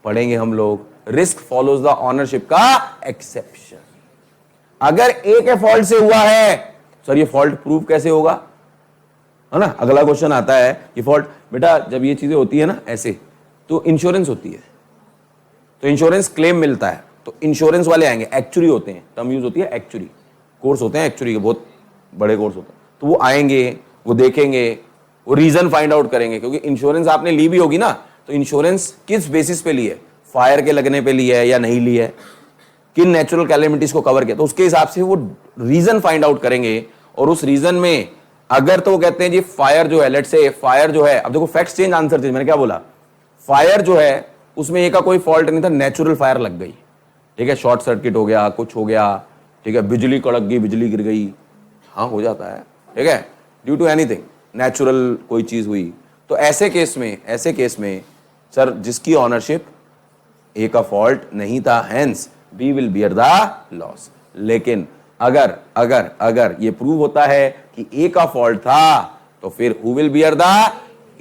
पढ़ेंगे हम लोग, रिस्क फॉलोज द ऑनरशिप का एक्सेप्शन। अगर ए के फॉल्ट से हुआ है, सर ये फॉल्ट प्रूव कैसे होगा? है ना? अगला क्वेश्चन आता है, ये फॉल्ट बेटा जब ये चीजें होती है ना ऐसे, तो इंश्योरेंस होती है, तो इंश्योरेंस क्लेम मिलता है, तो इंश्योरेंस वाले आएंगे, एक्चुअरी होते हैं, टर्म यूज होती है एक्चुअरी, कोर्स होते हैं एक्चुअरी के, बहुत बड़े कोर्स होते हैं। तो वो आएंगे, वो देखेंगे, वो रीजन फाइंड आउट करेंगे, क्योंकि इंश्योरेंस आपने ली भी होगी ना, तो इंश्योरेंस किस बेसिस पे ली है? फायर के लगने पे ली है या नहीं ली है, किन नेचुरल कैलेमिटीज को कवर किया, तो उसके हिसाब से वो रीजन फाइंड आउट करेंगे। और उस रीजन में अगर तो वो कहते हैं जी फायर जो है, लेट्स से फायर जो है, अब देखो फैक्ट्स चेंज आंसर चेंज, मैंने क्या बोला? फायर जो है उसमें ए का कोई फॉल्ट नहीं था, नेचुरल फायर लग गई, ठीक है, शॉर्ट सर्किट हो गया, कुछ हो गया, ठीक है, बिजली कड़क गई, बिजली गिर गई, हाँ हो जाता है, ठीक है, ड्यू टू एनीथिंग, नेचुरल कोई चीज हुई। तो ऐसे केस में सर जिसकी ऑनरशिप ए का फॉल्ट नहीं था, hence B will bear the loss. लेकिन अगर अगर अगर ये प्रूव होता है कि ए का फॉल्ट था, तो फिर who will bear the?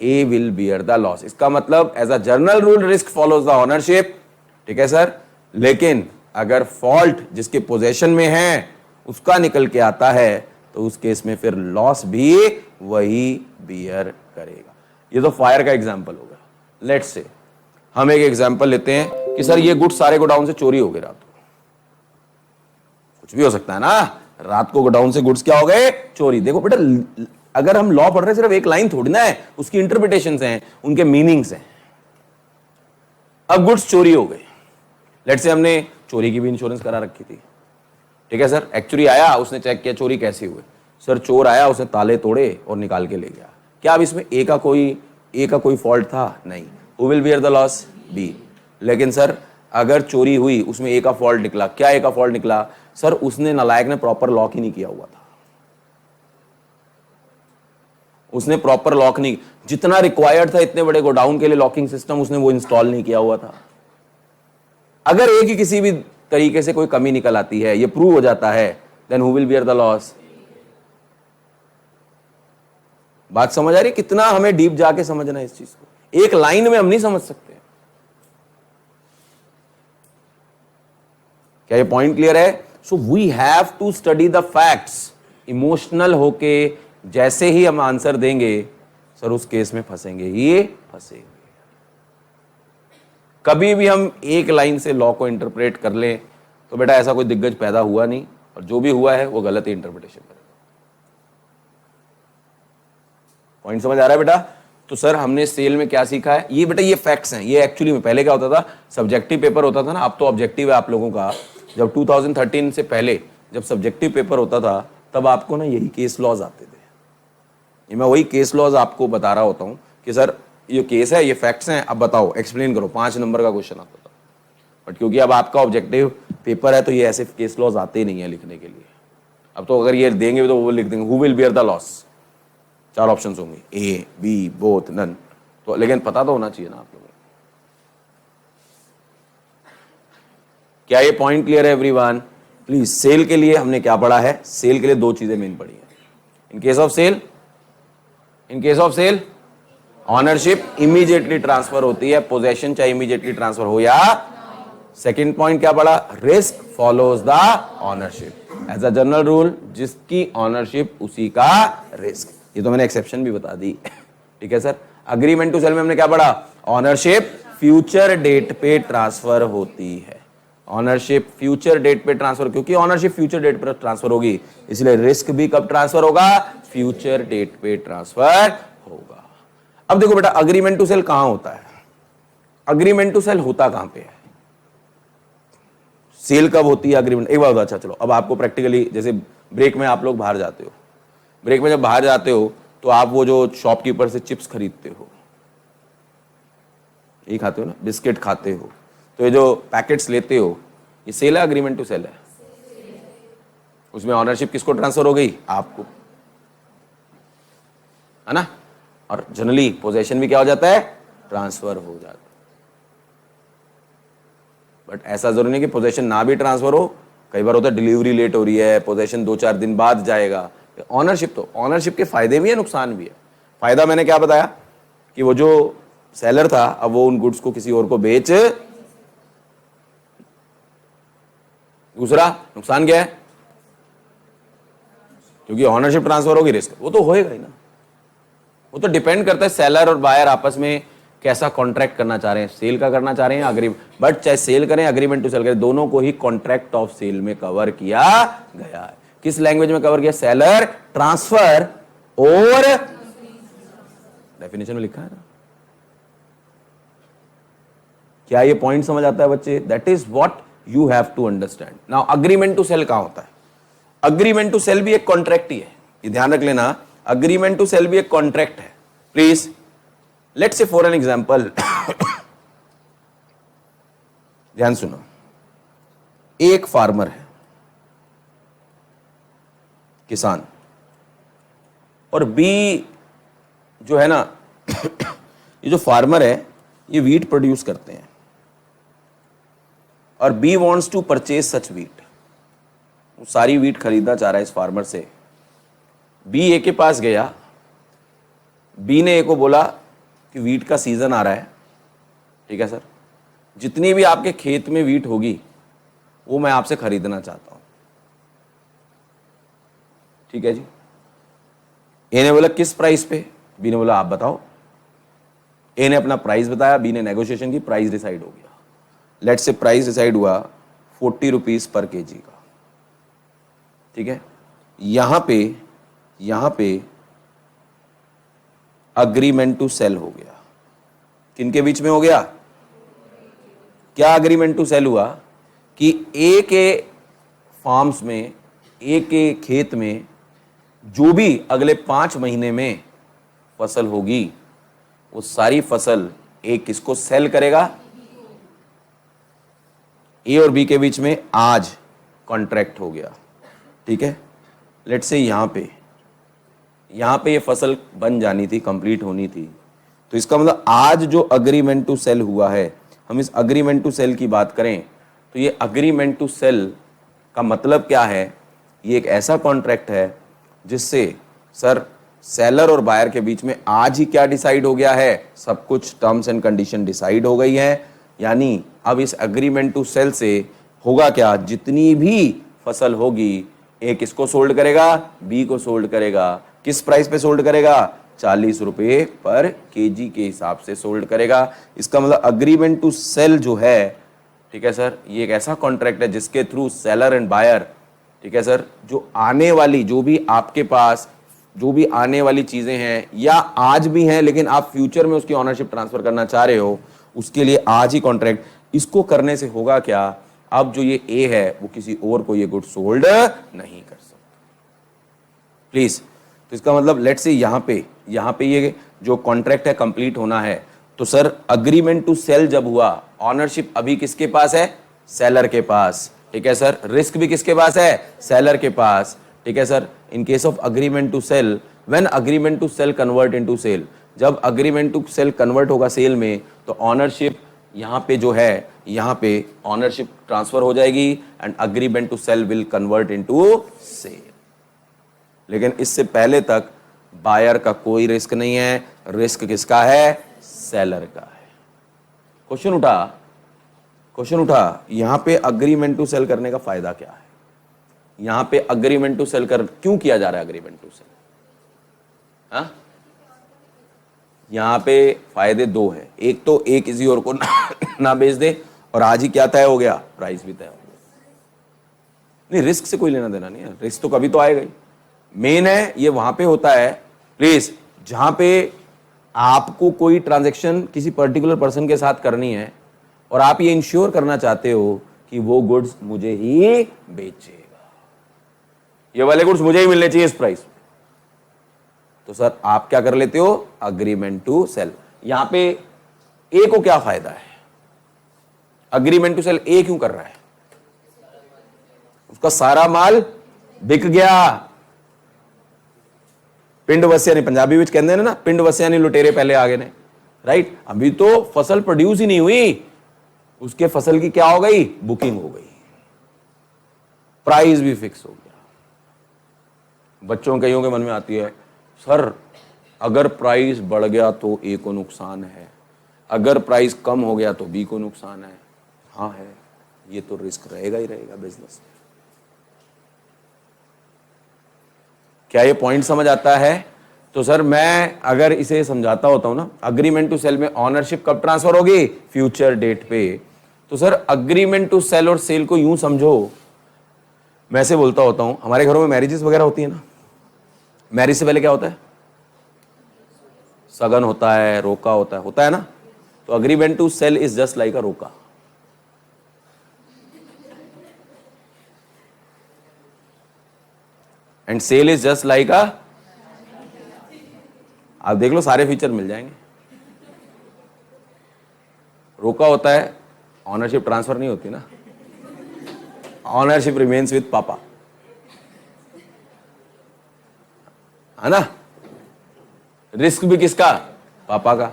A will bear the loss. इसका मतलब as a general rule risk follows the ownership, ठीक है सर। लेकिन अगर फॉल्ट जिसके पोजेशन में है उसका निकल के आता है, तो उस केस में फिर लॉस भी वही बियर करेगा। ये तो फायर का एग्जांपल होगा। लेट्स से हम एक एग्जांपल लेते हैं कि सर ये गुड्स सारे गोडाउन से चोरी हो गए रात को। कुछ भी हो सकता है ना, रात को गोडाउन से गुड्स क्या हो गए? चोरी। देखो बेटा, अगर हम लॉ पढ़ रहे हैं सिर्फ एक लाइन थोड़ी ना है, उसकी इंटरप्रिटेशंस हैं, उनके मीनिंग्स हैं। अब गुड्स चोरी हो गए, लेट्स से हमने चोरी की भी इंश्योरेंस करा रखी थी, ठीक है सर। एक्चुअली आया, उसने चेक किया चोरी कैसे हुए, सर चोर आया, उसने ताले तोड़े और निकाल के ले गया। क्या अब इसमें ए का कोई फॉल्ट था? नहीं। Who will bear the loss? B. लेकिन सर अगर चोरी हुई, उसमें ए का फॉल्ट निकला, क्या ए का फॉल्ट निकला? सर उसने, नालायक ने प्रॉपर लॉक ही नहीं किया हुआ था, उसने प्रॉपर लॉक नहीं, जितना रिक्वायर्ड था इतने बड़े गोडाउन के लिए लॉकिंग सिस्टम, उसने वो इंस्टॉल नहीं किया हुआ था। अगर ए की किसी भी तरीके से कोई कमी निकल आती है, ये प्रूव हो जाता है, then who will bear the loss? बात समझ आ रही? कितना हमें डीप जाके समझना है इस चीज को, एक लाइन में हम नहीं समझ सकते। क्या ये पॉइंट क्लियर है? So we have to study the facts. Emotional होके जैसे ही हम आंसर देंगे, सर उस केस में फंसेंगे, ये फंसेंगे। कभी भी हम एक लाइन से लॉ को इंटरप्रेट कर लें तो बेटा ऐसा कोई दिग्गज पैदा हुआ नहीं, और जो भी हुआ है वो गलत ही इंटरप्रिटेशन करेगा। पॉइंट समझ आ रहा है बेटा? तो सर हमने सेल में क्या सीखा है, ये बेटा ये फैक्ट्स हैं। ये एक्चुअली में पहले क्या होता था, सब्जेक्टिव पेपर होता था ना, अब तो ऑब्जेक्टिव है आप लोगों का। जब 2013 से पहले जब सब्जेक्टिव पेपर होता था, तब आपको ना यही केस लॉज आते थे। ये मैं वही केस लॉज आपको बता रहा होता हूँ कि सर ये केस है, ये फैक्ट्स हैं, अब बताओ, एक्सप्लेन करो। 5 नंबर का क्वेश्चन आता था, बट क्योंकि अब आपका ऑब्जेक्टिव पेपर है तो ये ऐसे केस लॉज आते नहीं है लिखने के लिए। अब तो अगर ये देंगे तो वो लिख देंगे who will bear the loss, 4 options होंगे, ए बी बोथ नन। तो लेकिन पता तो होना चाहिए ना आप लोगों को। क्या ये पॉइंट क्लियर है एवरीवन? प्लीज, सेल के लिए हमने क्या पढ़ा है? सेल के लिए 2 चीजें मेन पढ़ी है। In case of sale ownership immediately transfer होती है, पोजेशन चाहे इमीडिएटली ट्रांसफर हो या। सेकंड पॉइंट क्या पढ़ा? Risk follows the ownership. As a general rule, जिसकी ऑनरशिप उसी का रिस्क। ये तो मैंने एक्सेप्शन भी बता दी, ठीक है सर। अग्रीमेंट टू सेल में हमने क्या पढ़ा? ऑनरशिप फ्यूचर डेट पे ट्रांसफर होती है। ऑनरशिप फ्यूचर डेट पे ट्रांसफर, क्योंकि ऑनरशिप फ्यूचर डेट पर ट्रांसफर होगी, इसलिए रिस्क भी कब ट्रांसफर होगा? फ्यूचर डेट पे ट्रांसफर होगा। अब देखो बेटा, अग्रीमेंट टू सेल कहां होता है? अग्रीमेंट टू सेल होता कहां पे है? सेल कब होती है अग्रीमेंट? एक बार अच्छा चलो, अब आपको प्रैक्टिकली, जैसे ब्रेक में आप लोग बाहर जाते हो, ब्रेक में जब बाहर जाते हो तो आप वो जो शॉपकीपर से चिप्स खरीदते हो, ये खाते हो ना, बिस्किट खाते हो, तो ये जो पैकेट्स लेते हो, ये सेल है अग्रीमेंट टू सेल है? उसमें ऑनरशिप किसको ट्रांसफर हो गई? आपको, है ना। और जनरली पोजेशन भी क्या हो जाता है? ट्रांसफर हो जाता है। बट ऐसा जरूरी नहीं कि पोजेशन ना भी ट्रांसफर हो, कई बार होता है डिलीवरी लेट हो रही है, पोजेशन 2-4 दिन बाद जाएगा। ऑनरशिप, तो ऑनरशिप के फायदे भी है, नुकसान भी है। फायदा मैंने क्या बताया कि वो जो सेलर था, अब वो उन गुड्स को किसी और को बेच। दूसरा नुकसान क्या है? क्योंकि ऑनरशिप ट्रांसफर होगी, रिस्क वो तो होएगा ही ना। वो तो डिपेंड करता है सेलर और बायर आपस में कैसा कॉन्ट्रैक्ट करना चाह रहे हैं, सेल का करना चाह रहे हैं अग्रीमेंट। बट चाहे सेल करें अग्रीमेंट टू सेल करें, दोनों को ही कॉन्ट्रैक्ट ऑफ सेल में कवर किया गया है। किस लैंग्वेज में कवर किया? सेलर ट्रांसफर, और डेफिनेशन में लिखा है ना। क्या ये पॉइंट समझ आता है बच्चे? That is what you have to understand. Now agreement to sale कहां होता है? अग्रीमेंट टू सेल भी एक कॉन्ट्रैक्ट ही है, ये ध्यान रख लेना। अग्रीमेंट टू सेल भी एक कॉन्ट्रैक्ट है। Please let's say for an example, ध्यान सुनो, एक फार्मर है, किसान, और बी जो है ना ये जो फार्मर है ये वीट प्रोड्यूस करते हैं, और B wants to purchase such wheat. वो सारी वीट खरीदना चाह रहा है इस फार्मर से। बी ए के पास गया, बी ने ए को बोला कि वीट का सीजन आ रहा है, ठीक है सर, जितनी भी आपके खेत में वीट होगी वो मैं आपसे खरीदना चाहता हूं, ठीक है जी। ए ने बोला किस प्राइस पे? बी ने बोला आप बताओ। ए ने अपना प्राइस बताया, बी ने नेगोशिएशन की, प्राइस डिसाइड हो गया। लेट्स से प्राइस डिसाइड हुआ 40 रुपीज पर केजी का, ठीक है। यहां पे अग्रीमेंट टू सेल हो गया। किनके बीच में हो गया? क्या अग्रीमेंट टू सेल हुआ कि ए के फार्म्स में, ए के खेत में जो भी अगले 5 महीने में फसल होगी वो सारी फसल ए किसको सेल करेगा? ए और बी के बीच में आज कॉन्ट्रैक्ट हो गया, ठीक है। लेट्स से यहां पे ये फसल बन जानी थी, कंप्लीट होनी थी, तो इसका मतलब आज जो अग्रीमेंट टू सेल हुआ है, हम इस अग्रीमेंट टू सेल की बात करें तो ये अग्रीमेंट टू सेल का मतलब क्या है? ये एक ऐसा कॉन्ट्रैक्ट है जिससे सर सेलर और बायर के बीच में आज ही क्या डिसाइड हो गया है? सब कुछ टर्म्स एंड कंडीशन डिसाइड हो गई है। यानी अब इस अग्रीमेंट टू सेल से होगा क्या? जितनी भी फसल होगी ए किसको सोल्ड करेगा? बी को सोल्ड करेगा। किस प्राइस पे सोल्ड करेगा? 40 रुपए पर केजी के हिसाब से सोल्ड करेगा। इसका मतलब अग्रीमेंट टू सेल जो है, ठीक है सर, ये एक ऐसा कॉन्ट्रैक्ट है जिसके थ्रू सेलर एंड बायर, ठीक है सर, जो आने वाली, जो भी आपके पास जो भी आने वाली चीजें हैं या आज भी हैं लेकिन आप फ्यूचर में उसकी ऑनरशिप ट्रांसफर करना चाह रहे हो, उसके लिए आज ही कॉन्ट्रैक्ट। इसको करने से होगा क्या? अब जो ये ए है वो किसी और को ये गुड सोल्ड नहीं कर सकता, प्लीज। तो इसका मतलब लेट्स से यहां पे ये जो कॉन्ट्रैक्ट है कंप्लीट होना है, तो सर अग्रीमेंट टू सेल जब हुआ, ऑनरशिप अभी किसके पास है? सेलर के पास, ठीक है सर। रिस्क भी किसके पास है? सेलर के पास, ठीक है sir. In case of agreement to sale, when agreement to sale convert into sale, जब अग्रीमेंट टू सेल कन्वर्ट होगा सेल में, तो ऑनरशिप यहां पे जो है, यहां पे ऑनरशिप ट्रांसफर हो जाएगी and agreement to sale will convert into sale. लेकिन इससे पहले तक बायर का कोई रिस्क नहीं है, रिस्क किसका है? सेलर का है। क्वेश्चन उठा यहां पे अग्रीमेंट टू सेल करने का फायदा क्या है? यहां पे अग्रीमेंट टू सेल कर क्यों किया जा रहा है अग्रीमेंट टू सेल? हाँ, यहां पे फायदे दो है। एक तो एक किसी और को ना बेच दे, और आज ही क्या तय हो गया? प्राइस भी तय हो गया। नहीं, रिस्क से कोई लेना देना नहीं है, रिस्क तो कभी तो आएगा ही। मेन है ये वहां पे होता है प्लीज, जहां पे आपको कोई ट्रांजैक्शन किसी पर्टिकुलर पर्सन के साथ करनी है और आप ये इंश्योर करना चाहते हो कि वो गुड्स मुझे ही बेचेगा, ये वाले गुड्स मुझे ही मिलने चाहिए इस प्राइस में, तो सर आप क्या कर लेते हो? Agreement to sale. यहां पे ए को क्या फायदा है? अग्रीमेंट टू सेल ए क्यों कर रहा है? उसका सारा माल बिक गया। पिंड वस्या नहीं, पंजाबी विच कहते हैं ना, पिंड वस्या नहीं लुटेरे पहले आगे ने, राइट। अभी तो फसल प्रोड्यूस ही नहीं हुई, उसके फसल की क्या हो गई? बुकिंग हो गई, प्राइस भी फिक्स हो गया। बच्चों कईयों के मन में आती है, सर अगर प्राइस बढ़ गया तो ए को नुकसान है, अगर प्राइस कम हो गया तो बी को नुकसान है। हाँ है, ये तो रिस्क रहेगा ही रहेगा बिजनेस में। क्या ये पॉइंट समझ आता है? तो सर मैं अगर इसे समझाता होता हूं ना, अग्रीमेंट टू सेल में ऑनरशिप कब ट्रांसफर होगी? फ्यूचर डेट पे। तो सर अग्रीमेंट टू सेल और सेल को यूं समझो, मैं ऐसे बोलता होता हूं, हमारे घरों में मैरिजेस वगैरह होती है ना, मैरिज से पहले क्या होता है? सगन होता है, रोका होता है ना। तो agreement to sale is just like a roka. And sale is just like a, आप देख लो सारे फीचर मिल जाएंगे। रोका होता है, ऑनरशिप ट्रांसफर नहीं होती ना, ऑनरशिप रिमेन्स विद पापा, है ना। रिस्क भी किसका? पापा का।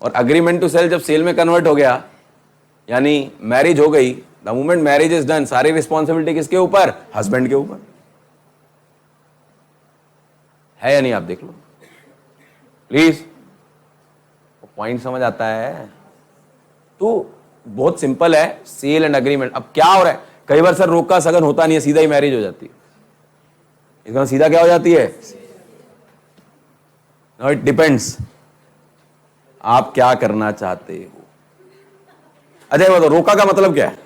और अग्रीमेंट टू सेल जब सेल में कन्वर्ट हो गया, यानी मैरिज हो गई, the moment marriage is done, सारी रिस्पॉन्सिबिलिटी किसके ऊपर? हस्बैंड के ऊपर है या नहीं? आप देख लो प्लीज, पॉइंट समझ आता है? तो बहुत सिंपल है सेल एंड अग्रीमेंट। अब क्या हो रहा है, कई बार सर रोका सगन होता नहीं है, सीधा ही मैरिज हो जाती है। इसका सीधा क्या हो जाती है? नाउ इट डिपेंड्स आप क्या करना चाहते हो। अच्छा ये बताओ, रोका का मतलब क्या है?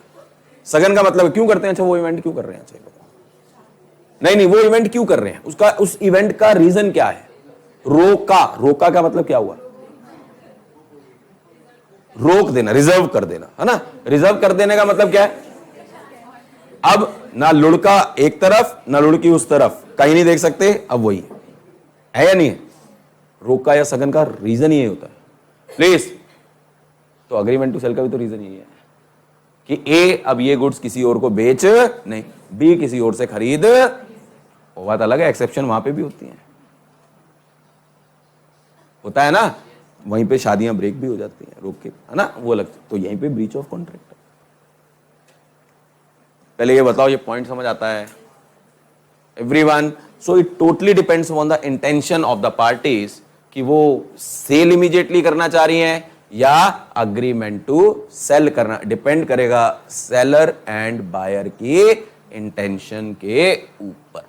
सगन का मतलब क्यों करते हैं? अच्छा वो इवेंट क्यों कर रहे हैं? अच्छा बताओ, नहीं वो इवेंट क्यों कर रहे हैं, उसका उस इवेंट का रीजन क्या है? रोका का मतलब क्या हुआ? रोक देना, रिजर्व कर देना, है ना। रिजर्व कर देने का मतलब क्या है? अब ना लुड़का एक तरफ ना लुड़की उस तरफ, कहीं नहीं देख सकते, अब वही है या नहीं है? रोका या सगन का रीजन ये होता है प्लीज। तो अग्रीमेंट टू सेल का भी तो रीजन यही है कि ए अब ये गुड्स किसी और को बेच नहीं, बी किसी और से खरीद, वो बात अलग है, एक्सेप्शन वहां पे भी होती है, होता है ना, वहीं पे शादियां ब्रेक भी हो जाती हैं रोक के, है ना, वो अलग। तो यहीं पे ब्रीच ऑफ कॉन्ट्रैक्ट है। पहले ये बताओ, ये पॉइंट समझ आता है everyone? So it totally depends on the intention of the parties कि वो सेल इमीडिएटली करना चाह रही हैं या अग्रीमेंट टू सेल करना, डिपेंड करेगा सेलर एंड बायर की इंटेंशन के ऊपर।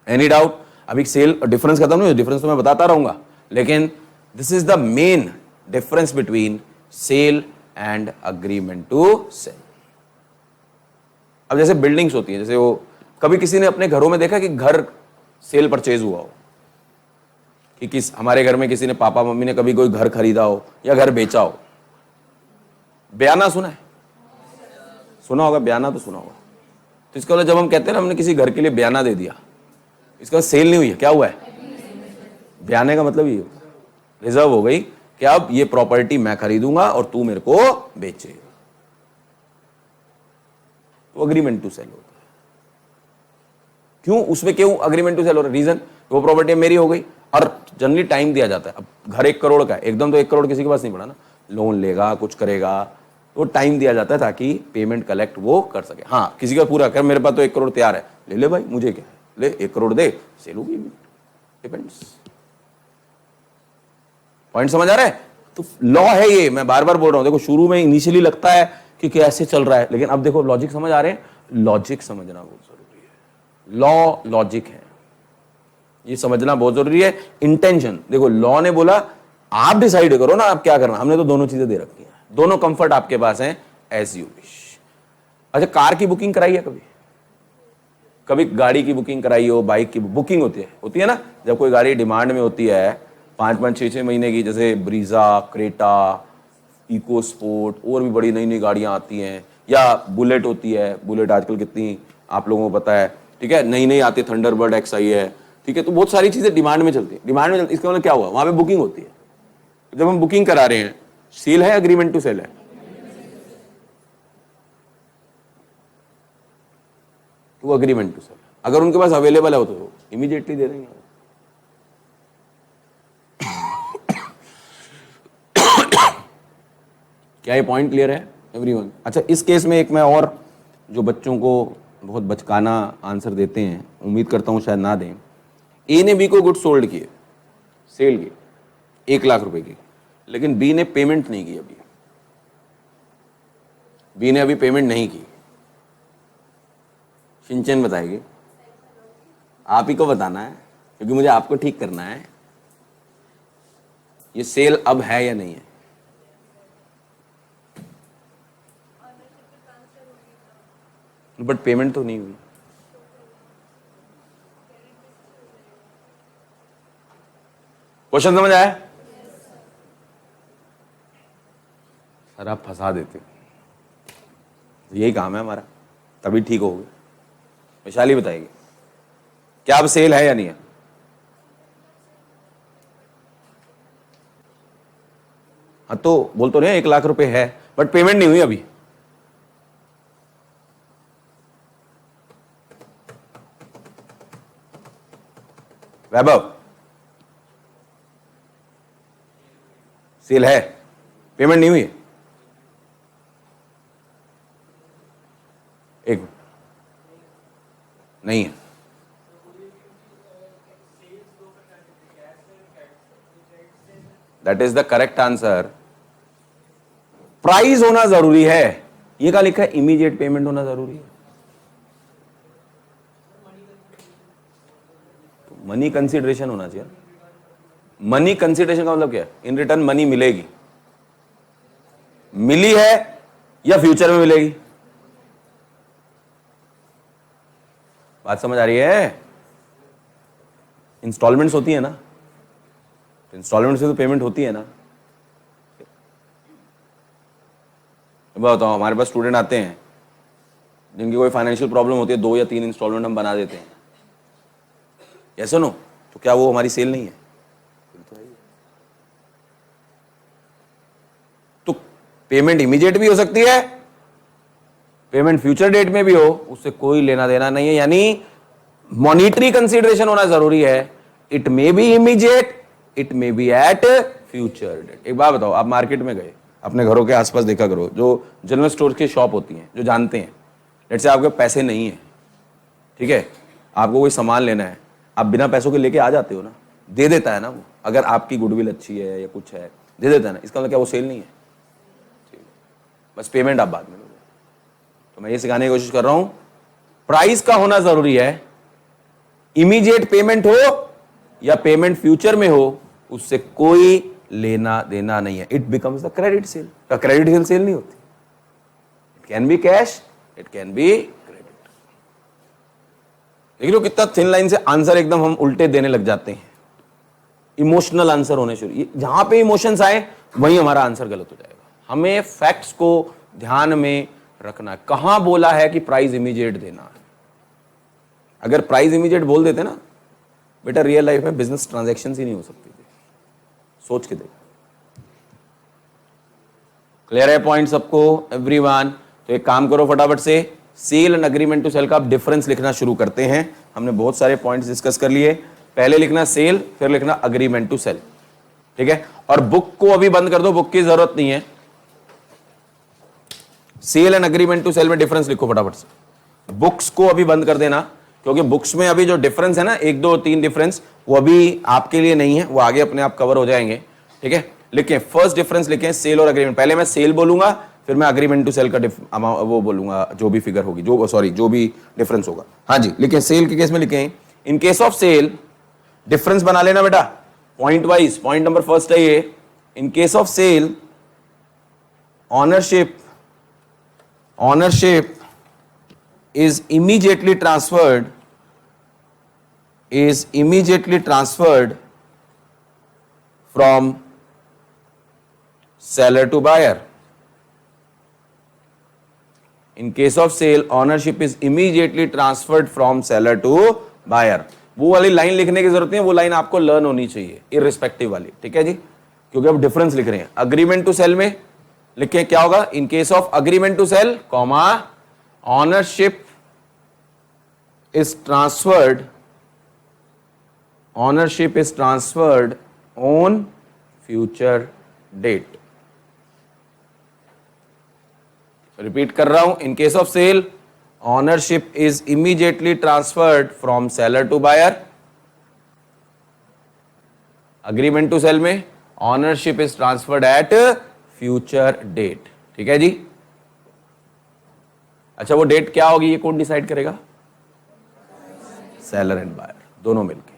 Any doubt? अभी सेल डिफरेंस खत्म नहीं, डिफरेंस तो मैं बताता रहूंगा, लेकिन this is the main difference between sale and agreement to sale. अब जैसे बिल्डिंग्स होती है, जैसे वो कभी किसी ने अपने घरों में देखा कि घर सेल परचेज हुआ हो, कि किस हमारे घर में किसी ने, पापा मम्मी ने कभी कोई घर खरीदा हो या घर बेचा हो? बयाना सुना है? सुना होगा, बयाना तो सुना होगा। तो इसका मतलब जब हम कहते हैं ना हमने किसी घर के लिए बयाना दे दिया, इसका सेल नहीं हुई है, क्या हुआ है? बयाने का मतलब ये होता है रिजर्व हो गई कि अब ये प्रॉपर्टी मैं खरीदूंगा और तू मेरे को बेचेगा, तो अग्रीमेंट टू सेल होता है। क्यों उसमें, क्यों अग्रीमेंट टू सेल हो रहा है? रीजन, वो प्रॉपर्टी मेरी हो गई और जनरली टाइम दिया जाता है। अब घर 1 करोड़ का है, एकदम तो 1 करोड़ किसी के पास नहीं पड़ा ना, लोन लेगा कुछ करेगा, तो टाइम दिया जाता है ताकि पेमेंट कलेक्ट वो कर सके। हाँ, किसी का पूरा कर, मेरे पास तो 1 करोड़ तैयार है, ले ले भाई, मुझे क्या है, ले 1 करोड़ दे, सेल होगी, डिपेंड्स। पॉइंट समझ आ रहा है? तो लॉ है ये, मैं बार बार बोल रहा हूं, देखो शुरू में इनिशियली लगता है कि कैसे चल रहा है, लेकिन अब देखो लॉजिक समझ आ रहे हैं, लॉजिक समझना बहुत जरूरी है। लॉ लॉजिक है, ये समझना बहुत जरूरी है। इंटेंशन देखो, लॉ ने बोला आप डिसाइड करो ना आप क्या करना, हमने तो दोनों चीजें दे रखी हैं, दोनों कंफर्ट आपके पास हैं, एज यू विश। अच्छा, कार की बुकिंग कराई है कभी? कभी गाड़ी की बुकिंग कराई हो, बाइक की बुकिंग होती है ना, जब कोई गाड़ी डिमांड में होती है 5-5, 6-6 महीने की, जैसे ब्रीजा, क्रेटा, इको स्पोर्ट, और भी बड़ी नई नई गाड़ियां आती हैं, या बुलेट होती है, बुलेट आजकल कितनी आप लोगों को पता है, ठीक है, नई नई आती है, थंडरबर्ड XI है, ठीक है, तो बहुत सारी चीजें डिमांड में चलती है, डिमांड में चलती। इसका मतलब क्या हुआ, वहां पे बुकिंग होती है। जब हम बुकिंग करा रहे हैं, सेल है अग्रीमेंट टू सेल है? वो अग्रीमेंट टू सेल, अगर उनके पास अवेलेबल है तो इमीडिएटली दे देंगे। क्या ये पॉइंट क्लियर है एवरीवन? अच्छा, इस केस में एक मैं और, जो बच्चों को बहुत बचकाना आंसर देते हैं, उम्मीद करता हूं शायद ना दें। ए ने बी को गुड सोल्ड किए, सेल किए 1 लाख रुपए की, लेकिन बी ने पेमेंट नहीं की। अभी बी ने अभी पेमेंट नहीं की। सिंचन बताएगी, आप ही को बताना है क्योंकि मुझे आपको ठीक करना है, ये सेल अब है या नहीं है? बट पेमेंट तो नहीं हुई। क्वेश्चन समझ आया? सर आप फंसा देते, यही काम है हमारा, तभी ठीक होगी। वैशाली बताएगी, क्या अब सेल है या नहीं है? हाँ, तो बोल तो रहे 1 लाख रुपए है, बट पेमेंट नहीं हुई अभी। वैभव, सेल है, पेमेंट नहीं हुई है? एक नहीं है। That is the correct answer. Price होना जरूरी है, ये क्या लिखा है? इमीडिएट पेमेंट होना जरूरी है। मनी कंसिडरेशन होना चाहिए। मनी कंसिडरेशन का मतलब क्या है? इन रिटर्न मनी मिलेगी, मिली है या फ्यूचर में मिलेगी? बात समझ आ रही है? इंस्टॉलमेंट्स होती है ना, इंस्टॉलमेंट से तो पेमेंट होती है ना। बताओ, हमारे पास स्टूडेंट आते हैं जिनकी कोई फाइनेंशियल प्रॉब्लम होती है, 2 या 3 इंस्टॉलमेंट हम बना देते हैं, ऐसा नो, तो क्या वो हमारी सेल नहीं है? तो पेमेंट इमीडिएट भी हो सकती है, पेमेंट फ्यूचर डेट में भी हो, उससे कोई लेना देना नहीं है। यानी मॉनिटरी कंसीडरेशन होना जरूरी है। It may be immediate, it may be at future date. एक बात बताओ, आप मार्केट में गए, अपने घरों के आसपास देखा करो, जो जनरल स्टोर की शॉप होती हैं, जो जानते हैं, लेट्स से आपके पैसे नहीं है, ठीक है, आपको कोई सामान लेना है, आप बिना पैसों के लेके आ जाते हो ना, दे देता है ना वो, अगर आपकी गुडविल अच्छी है या कुछ है, दे देता है ना, इसका मतलब क्या वो सेल नहीं है? बस पेमेंट आप बाद में लोगे। तो मैं ये सिखाने की कोशिश कर रहा हूं, प्राइस का होना जरूरी है। इमीडिएट पेमेंट हो या पेमेंट फ्यूचर में हो, उससे कोई लेना देना नहीं है। It becomes the credit sale. Credit sale नहीं होती। It can be cash, it can be credit. देख लो कितना थिन लाइन से आंसर एकदम हम उल्टे देने लग जाते हैं, इमोशनल आंसर होने शुरू। जहां पे इमोशंस आए वहीं हमारा आंसर गलत हो जाएगा। हमें फैक्ट्स को ध्यान में रखना है। कहां बोला है कि प्राइस इमीडिएट देना है? अगर प्राइस इमीडिएट बोल देते ना बेटा, रियल लाइफ में बिजनेस ट्रांजैक्शन ही नहीं हो सकती थी। सोच के देखो। क्लियर है पॉइंट सबको, एवरीवन? तो एक काम करो फटाफट से, sale and agreement to sale का आप डिफरेंस लिखना शुरू करते हैं। हमने बहुत सारे पॉइंट्स डिस्कस कर लिए। पहले लिखना सेल, फिर लिखना अग्रीमेंट टू सेल, ठीक है? और बुक को अभी बंद कर दो, बुक की जरूरत नहीं है। Sale and agreement to sale में डिफरेंस लिखो फटाफट से। बुक्स को अभी बंद कर देना, क्योंकि बुक्स में अभी जो डिफरेंस है ना, 1 2 3 डिफरेंस, वो अभी आपके लिए नहीं है, वो आगे अपने आप कवर हो जाएंगे, ठीक है? लिखें, फर्स्ट डिफरेंस लिखें सेल और अग्रीमेंट। पहले मैं सेल बोलूंगा, फिर मैं अग्रीमेंट टू सेल का वो बोलूंगा, जो भी फिगर होगी, जो भी डिफरेंस होगा। हाँ जी, लिखें। सेल के केस में लिखें, in case of sale, difference बना लेना बेटा point wise. Point number first है ये, in case of sale ownership is immediately transferred from seller to buyer. In case of sale, ownership is immediately transferred from seller to buyer. वो वाली लाइन लिखने की जरूरत नहीं है, वो लाइन आपको लर्न होनी चाहिए, इररिस्पेक्टिव वाली, ठीक है जी? क्योंकि अब डिफरेंस लिख रहे हैं। अग्रीमेंट टू सेल में लिखें क्या होगा, in case of agreement to sale, comma, ownership is transferred on future date. Repeat कर रहा हूं, in case of sale, ownership is immediately transferred from seller to buyer. Agreement to sale में ownership is transferred at future date, ठीक है जी? अच्छा, वो डेट क्या होगी ये कौन डिसाइड करेगा? सेलर एंड बायर दोनों मिलके,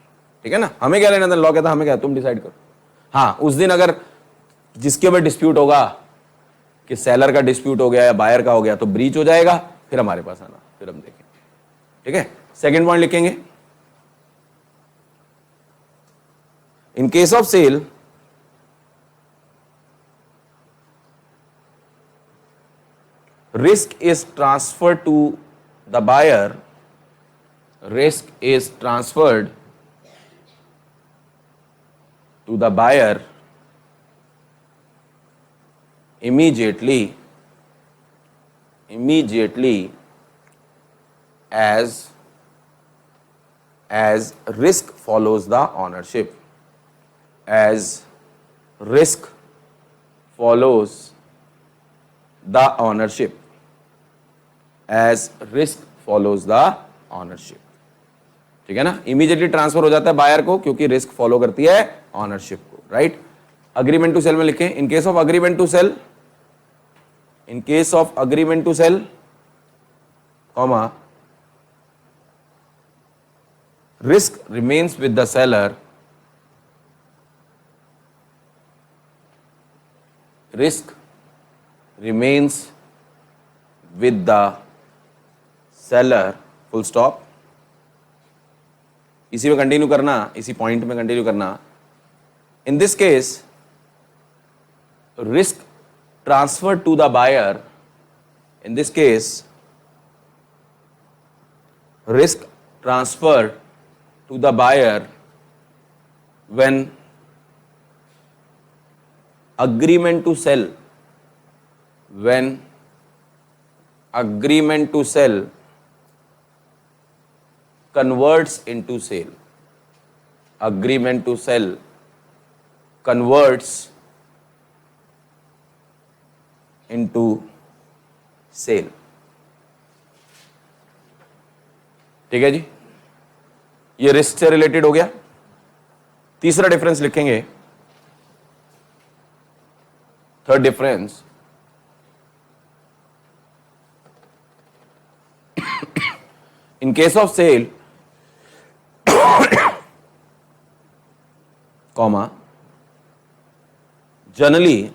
ठीक है ना? हमें क्या लेना था? लॉ कहता हमें क्या, तुम डिसाइड करो। हाँ, उस दिन अगर जिसके ऊपर डिस्प्यूट होगा कि सेलर का डिस्प्यूट हो गया या बायर का हो गया, तो ब्रीच हो जाएगा, फिर हमारे पास आना, फिर हम देखेंगे, ठीक है? सेकेंड पॉइंट लिखेंगे, in case of sale, risk is transferred to the buyer, risk is transferred to the buyer immediately as risk follows the ownership, as risk follows the ownership, as risk follows the ownership, ठीक है ना? इमीडिएटली ट्रांसफर हो जाता है बायर को, क्योंकि रिस्क फॉलो करती है ऑनरशिप को, राइट? अग्रीमेंट टू सेल में लिखें, in case of agreement to sale, comma, risk remains with the seller, risk remains with the seller, full stop. इसी में कंटिन्यू करना, इसी पॉइंट में कंटिन्यू करना। In this case, risk transfer to the buyer In this case, risk transfer to the buyer when agreement to sell converts into sale. Agreement to sell converts into sale. ठीक है जी, ये रिस्क से रिलेटेड हो गया. तीसरा डिफरेंस लिखेंगे, third difference, in case of sale, comma, generally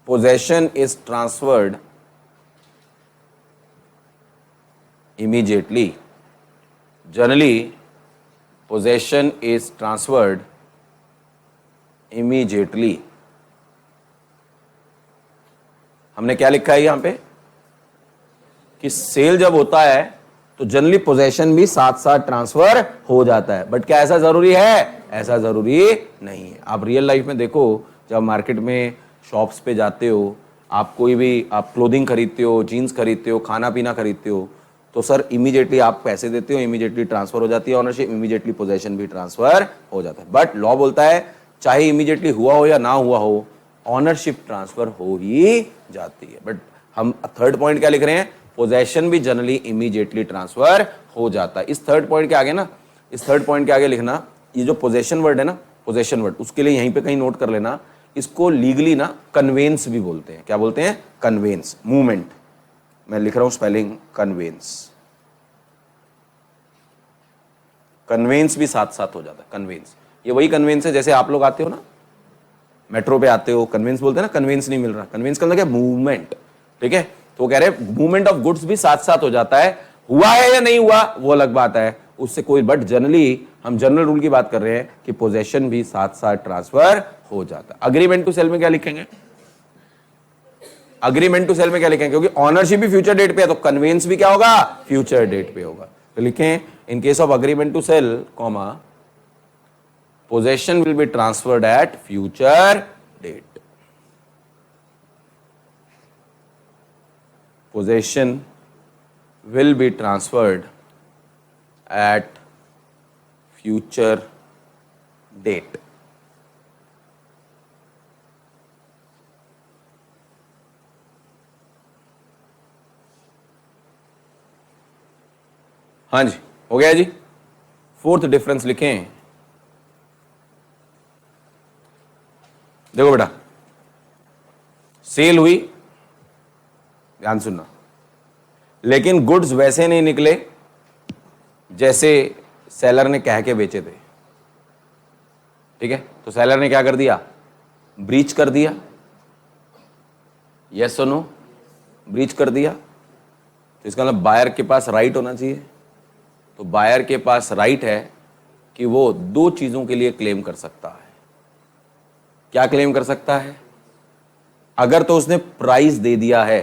possession is transferred immediately. Generally possession is transferred immediately. हमने क्या लिखा है यहां पे कि सेल जब होता है तो जनरली पोजेशन भी साथ साथ ट्रांसफर हो जाता है. बट क्या ऐसा जरूरी है? ऐसा जरूरी नहीं है. आप रियल लाइफ में देखो, जब मार्केट में शॉप्स पे जाते हो, आप कोई भी आप क्लोथिंग खरीदते हो, जीन्स खरीदते हो, खाना पीना खरीदते हो, तो सर इमीडिएटली आप पैसे देते हो, इमीडिएटली ट्रांसफर हो जाती है ऑनरशिप, इमीडिएटली पोजेशन भी ट्रांसफर हो जाता है. बट लॉ बोलता है चाहे इमीडिएटली हुआ हो या ना हुआ हो, ऑनरशिप ट्रांसफर हो ही जाती है. बट हम थर्ड पॉइंट क्या लिख रहे हैं? पोजेशन भी जनरली इमीडिएटली ट्रांसफर हो जाता है. इस थर्ड पॉइंट के आगे ना, इस थर्ड पॉइंट के आगे लिखना, ये जो पोजेशन वर्ड है ना, पोजेशन वर्ड, उसके लिए यहीं पे कहीं नोट कर लेना, इसको लीगली ना कन्वेंस भी बोलते हैं. क्या बोलते हैं? Conveyance, movement. मैं लिख रहा हूं स्पेलिंग कन्वेंस. कन्वेंस भी साथ साथ हो जाता है. कन्वेंस, ये वही कन्वेंस है जैसे आप लोग आते हो ना, मेट्रो पे आते हो, कन्वेंस बोलते हैं ना, कन्वेंस नहीं मिल रहा. कन्वेंस का मतलब क्या? मूवमेंट. ठीक है, तो वो कह रहे हैं मूवमेंट ऑफ गुड्स भी साथ साथ हो जाता है. हुआ है या नहीं हुआ वो अलग बात है, उससे कोई, बट जनरली हम जनरल रूल की बात कर रहे हैं कि पोजेशन भी साथ साथ ट्रांसफर हो जाता है. अग्रीमेंट टू सेल में क्या लिखेंगे? अग्रीमेंट टू सेल में क्या लिखेंगे? क्योंकि ऑनरशिप भी फ्यूचर डेट पे है, तो कन्वेंस भी क्या होगा? फ्यूचर डेट पे होगा. तो लिखें, in case of agreement to sale, comma, possession will be transferred at future date. Possession will be transferred at future date. हाँ जी, हो गया जी. फोर्थ डिफरेंस लिखें. देखो बेटा, सेल हुई, ध्यान सुनना, लेकिन गुड्स वैसे नहीं निकले जैसे सेलर ने कह के बेचे थे. ठीक है, तो सेलर ने क्या कर दिया? ब्रीच कर दिया. यस और नो? ब्रीच कर दिया. तो इसका मतलब बायर के पास राइट होना चाहिए. तो बायर के पास राइट है कि वो दो चीजों के लिए क्लेम कर सकता है. क्या क्लेम कर सकता है? अगर तो उसने प्राइस दे दिया है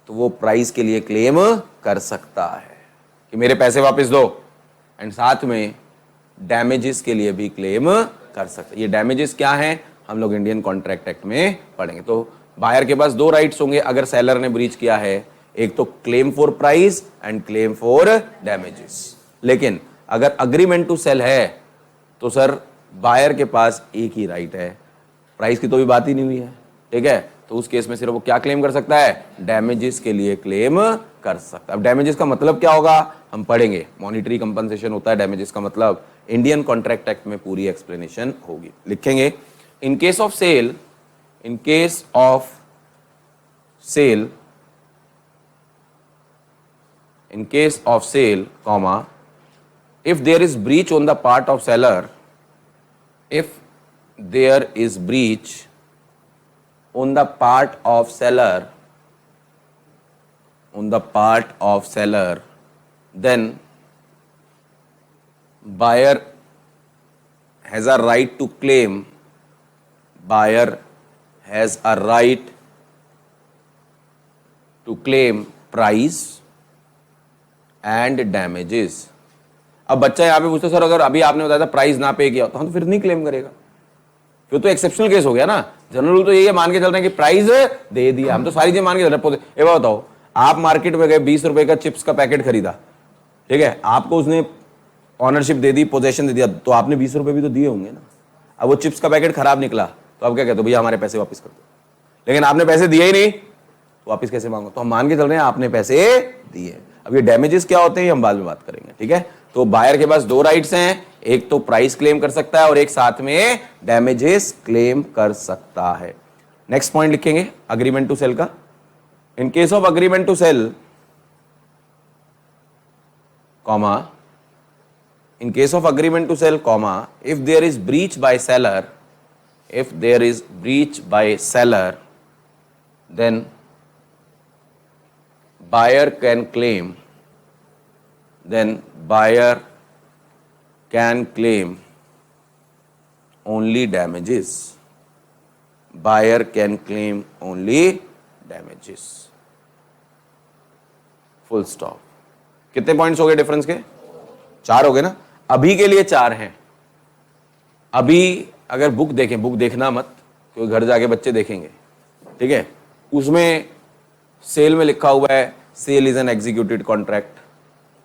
तो वो प्राइस के लिए क्लेम कर सकता है कि मेरे पैसे वापस दो, एंड साथ में डैमेजेस के लिए भी क्लेम कर सकता है. ये डैमेजेस क्या हैं? हम लोग इंडियन कॉन्ट्रैक्ट एक्ट में पढ़ेंगे. तो बायर के पास दो राइट्स होंगे अगर सेलर ने ब्रीच किया है, एक तो claim for price and claim for damages. लेकिन अगर अग्रीमेंट टू सेल है तो सर बायर के पास एक ही राइट है, प्राइस की तो भी बात ही नहीं हुई है. ठीक है, तो उस केस में सिर्फ वो क्या क्लेम कर सकता है? डैमेजेस के लिए क्लेम कर सकता है. अब डैमेजेस का मतलब क्या होगा हम पढ़ेंगे. मॉनिटरी कंपनसेशन होता है डैमेजेस का मतलब. इंडियन कॉन्ट्रैक्ट एक्ट में पूरी एक्सप्लेनेशन होगी. लिखेंगे, in case of sale, in case of sale, in case of sale, comma, if there is breach on the part of seller, if there is breach on the part of seller, on the part of seller, then buyer has a right to claim, buyer has a right to claim price and damages. अब बच्चा यहां पे पूछता सर अगर अभी आपने बताया था प्राइस ना पे किया तो फिर नहीं क्लेम करेगा, फिर तो एक्सेप्शनल केस हो गया ना। जनरल रूल तो यही है, मान के चल रहे हैं कि प्राइस दे दिया, हम तो सारी चीजें मान के चल रहे हैं। ये बताओ, आप मार्केट में गए 20 रुपए का चिप्स का पैकेट खरीदा, ठीक है, आपको उसने ऑनरशिप दे दी, पोजेशन दे दिया, तो आपने 20 रुपए भी तो दिए होंगे ना। अब वो चिप्स का पैकेट खराब निकला तो आप क्या कहते हो, भैया हमारे पैसे वापस कर दो, लेकिन आपने पैसे दिए ही नहीं तो वापस कैसे मांगो। तो हम मान के चल रहे हैं आपने पैसे दिए। अब ये डैमेजेस क्या होते हैं हम बाद में बात करेंगे, ठीक है। तो बायर के पास दो राइट्स हैं, एक तो प्राइस क्लेम कर सकता है और एक साथ में डैमेजेस क्लेम कर सकता है। नेक्स्ट पॉइंट लिखेंगे अग्रीमेंट टू सेल का। In case of agreement to sale, comma, in case of agreement to sell, comma, if there is breach by seller, if there is breach by seller, then buyer can claim, then buyer can claim only damages. Buyer can claim only damages. Full stop. कितने पॉइंट्स हो गए डिफरेंस के? 4 हो गए ना। अभी के लिए 4 हैं। अभी अगर बुक देखें, बुक देखना मत क्योंकि घर जाके बच्चे देखेंगे, ठीक है। उसमें सेल में लिखा हुआ है sale is an executed contract,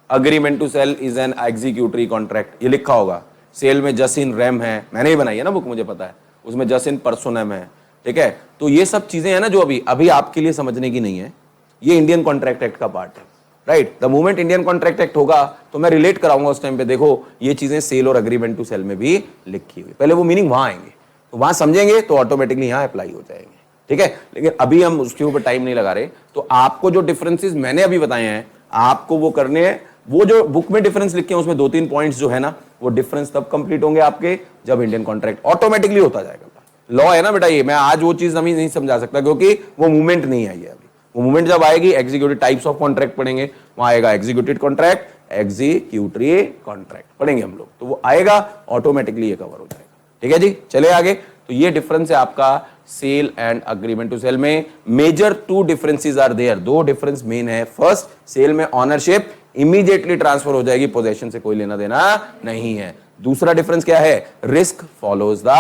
agreement to sale is an executory contract, ये लिखा होगा। सेल में जस्ट इन रेम है, मैंने ही बनाई है ना बुक, मुझे पता है, उसमें जस्ट इन पर्सोनम है, ठीक है। तो ये सब चीजें हैं ना जो अभी आपके लिए समझने की नहीं है, ये इंडियन कॉन्ट्रैक्ट एक्ट का पार्ट है, right. The moment Indian contract act होगा तो मैं रिलेट कराऊंगा उस टाइम पे, देखो ये चीजें सेल और अग्रीमेंट टू सेल में भी लिखी हुई, पहले वो मीनिंग वहां आएंगे तो वहां समझेंगे तो ऑटोमेटिकली यहां अप्लाई हो जाएंगे, ठीक है। लेकिन अभी हम उसके ऊपर टाइम नहीं लगा रहे। तो आपको जो डिफरेंसेस मैंने अभी बताए हैं आपको वो करने हैं। वो जो बुक में डिफरेंस लिखे हैं उसमें 2-3 पॉइंट्स जो है ना, वो डिफरेंस तब कंप्लीट होंगे आपके जब इंडियन कॉन्ट्रैक्ट ऑटोमेटिकली होता जाएगा। लॉ है ना बेटा, ये मैं आज वो चीज अभी नहीं समझा सकता क्योंकि वो मूवमेंट नहीं आई है अभी। वो मूवमेंट जब आएगी, एग्जीक्यूटिव टाइप्स ऑफ कॉन्ट्रैक्ट पढ़ेंगे, वहां आएगा एग्जीक्यूटिव कॉन्ट्रैक्ट, एग्जीक्यूटरी कॉन्ट्रैक्ट पढ़ेंगे हम लोग, तो वो आएगा ऑटोमेटिकली, ये कवर हो जाएगा, ठीक है जी। चले आगे। तो ये डिफरेंस है आपका sale and agreement to sale में। Major 2 differences are there, 2 difference main है। फर्स्ट, सेल में ऑनरशिप इमीडिएटली ट्रांसफर हो जाएगी, पोजेशन से कोई लेना देना नहीं है। दूसरा डिफरेंस क्या है, risk follows the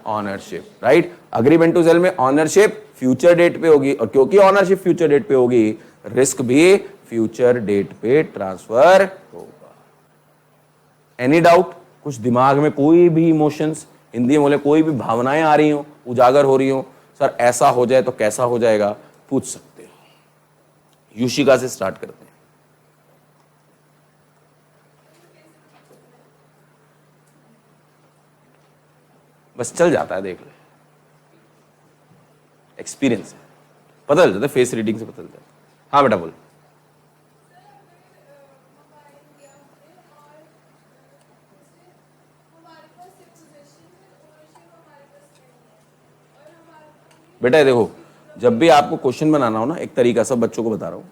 ownership, right. Agreement to sale में ऑनरशिप फ्यूचर डेट पे होगी, और क्योंकि ऑनरशिप फ्यूचर डेट पे होगी, रिस्क भी फ्यूचर डेट पे ट्रांसफर होगा। Any doubt? कुछ दिमाग में कोई भी इमोशंस, हिंदी में बोले कोई भी भावनाएं आ रही हो, उजागर हो रही हो, सर ऐसा हो जाए तो कैसा हो जाएगा, पूछ सकते हो। युशिका से स्टार्ट करते हैं। बस चल जाता है, देख ले, एक्सपीरियंस है, पता चल जाता है, फेस रीडिंग से पता चल जाता है। हाँ बेटा बोल। बेटा देखो, जब भी आपको क्वेश्चन बनाना हो ना, एक तरीका सब बच्चों को बता रहा हूं,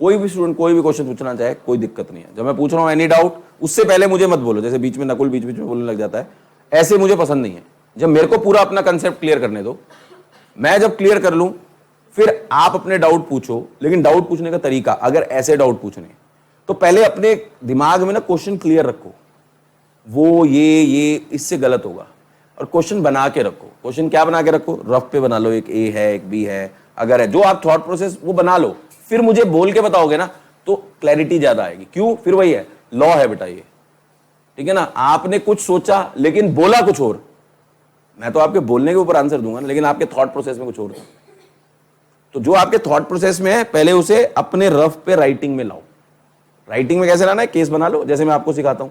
कोई भी स्टूडेंट कोई भी क्वेश्चन पूछना चाहे कोई दिक्कत नहीं है। जब मैं पूछ रहा हूं एनी डाउट, उससे पहले मुझे मत बोलो, जैसे बीच में नकुल बीच में बोलने लग जाता है, ऐसे मुझे पसंद नहीं है। जब मेरे को पूरा अपना कंसेप्ट क्लियर करने दो, मैं जब क्लियर कर लूं फिर आप अपने डाउट पूछो। लेकिन डाउट पूछने का तरीका, अगर ऐसे डाउट पूछने तो पहले अपने दिमाग में ना क्वेश्चन क्लियर रखो, वो ये इससे गलत होगा। और क्वेश्चन बना के रखो। क्वेश्चन क्या बना के रखो, रफ पे बना लो, एक ए है एक बी है, अगर है जो आप थॉट प्रोसेस वो बना लो, फिर मुझे बोल के बताओगे ना तो क्लैरिटी ज्यादा आएगी। क्यों? फिर वही है, लॉ है बेटा ये, ठीक है ना। आपने कुछ सोचा लेकिन बोला कुछ और, मैं तो आपके बोलने के ऊपर आंसर दूंगा ना, लेकिन आपके थॉट प्रोसेस में कुछ और था। तो जो आपके थॉट प्रोसेस में है पहले उसे अपने रफ पे राइटिंग में लाओ। राइटिंग में कैसे लाना है, केस बना लो जैसे मैं आपको सिखाता हूं,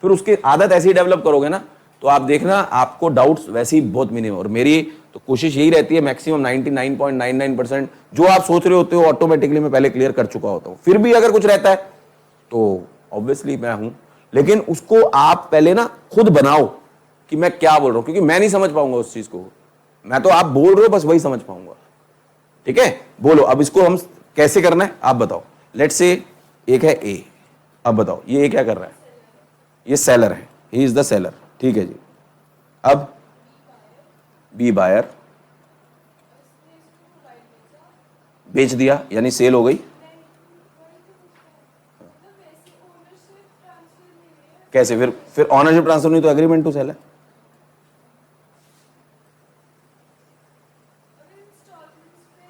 फिर उसकी आदत ऐसी डेवलप करोगे ना तो आप देखना आपको डाउट्स वैसे ही बहुत मिनिमम। और मेरी तो कोशिश यही रहती है मैक्सिमम 99.99% जो आप सोच रहे होते हो ऑटोमेटिकली मैं पहले क्लियर कर चुका होता हूं। फिर भी अगर कुछ रहता है तो ऑब्वियसली मैं हूं, लेकिन उसको आप पहले ना खुद बनाओ कि मैं क्या बोल रहा हूं, क्योंकि मैं नहीं समझ पाऊंगा उस चीज को। मैं तो आप बोल रहे हो बस वही समझ पाऊंगा, ठीक है। बोलो अब इसको हम कैसे करना है आप बताओ। लेट्स से एक है ए, अब बताओ ये क्या कर रहा है, ये सेलर है, ही इज द सेलर, ठीक है जी। अब बी बायर, बेच दिया यानी सेल हो गई। कैसे? फिर ऑनरशिप ट्रांसफर नहीं तो एग्रीमेंट टू सेल है।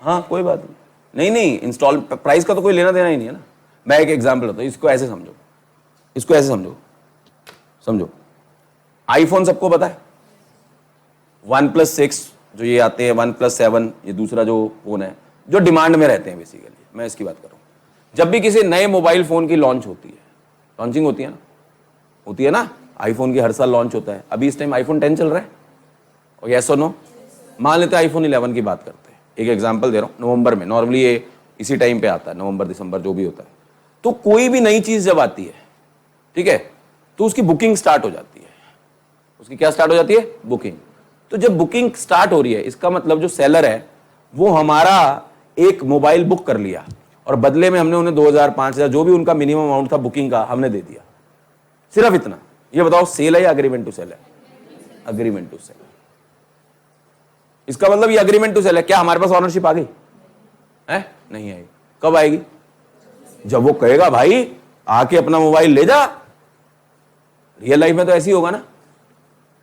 हाँ कोई बात नहीं, नहीं इंस्टॉल प्राइस का तो कोई लेना देना ही नहीं है ना। मैं एक एग्जांपल बताऊँ, इसको ऐसे समझो, इसको ऐसे समझो, समझो आईफोन सबको पता है, OnePlus 6 जो ये आते हैं, OnePlus 7 ये दूसरा जो फोन है जो डिमांड में रहते हैं बेसिकली, मैं इसकी बात कर रहा हूँ। जब भी किसी नए मोबाइल फोन की लॉन्च होती है, लॉन्चिंग होती है ना, आईफोन की हर साल लॉन्च होता है। अभी इस टाइम आईफोन 10 चल रहा है, और यस और नो? मान लेते हैं आईफोन 11 की बात करते हैं, एक एग्जांपल दे रहा हूँ, नवंबर में, नॉर्मली ये इसी टाइम पे आता है, नवंबर दिसंबर जो भी होता है। तो कोई भी नई चीज जब आती है, ठीक है, तो उसकी बुकिंग स्टार्ट हो जाती है। उसकी क्या स्टार्ट हो जाती है? बुकिंग। तो जब बुकिंग स्टार्ट हो रही है, इसका मतलब जो सेलर है वो हमारा एक मोबाइल बुक कर लिया और बदले में हमने उन्हें 2000 5000 जो भी उनका मिनिमम अमाउंट था बुकिंग का हमने दे दिया, सिर्फ इतना। ये बताओ सेल है या अग्रीमेंट टू सेल है? Agreement to sale. इसका मतलब ये अग्रीमेंट टू सेल है। क्या हमारे पास ऑनरशिप आ गई है? नहीं आई। कब आएगी? जब वो कहेगा भाई आके अपना मोबाइल ले जा। रियल लाइफ में तो ऐसी होगा ना,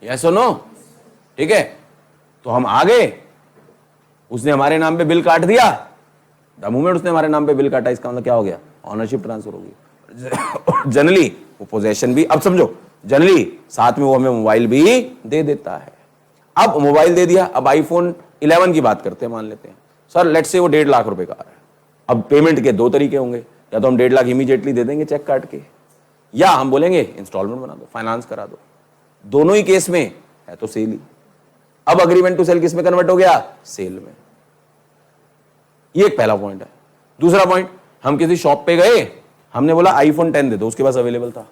यस और नो? ठीक है, तो हम आ गए, उसने हमारे नाम पे बिल काट दिया, द मोमेंट उसने हमारे नाम पे बिल काटा, इसका मतलब क्या हो गया? ऑनरशिप ट्रांसफर हो गई। जनरली वो पोजेशन भी, अब समझो, जनरली साथ में वो हमें मोबाइल भी दे देता है। अब मोबाइल दे दिया, अब आईफोन 11 की बात करते हैं, मान लेते हैं सर लेट्स से वो 1.5 लाख रुपए का आ रहा है। अब पेमेंट के दो तरीके होंगे, या तो हम 1.5 लाख इमीडिएटली दे देंगे चेक काट के, या हम बोलेंगे इंस्टॉलमेंट बना दो, फाइनेंस करा दो। दोनों ही केस में है तो सेल ही। अब अग्रीमेंट टू सेल किस में कन्वर्ट हो गया? सेल में। ये एक पहला पॉइंट है। दूसरा पॉइंट, हम किसी शॉप पे गए, हमने बोला आईफोन 10 दे दो, उसके पास अवेलेबल था,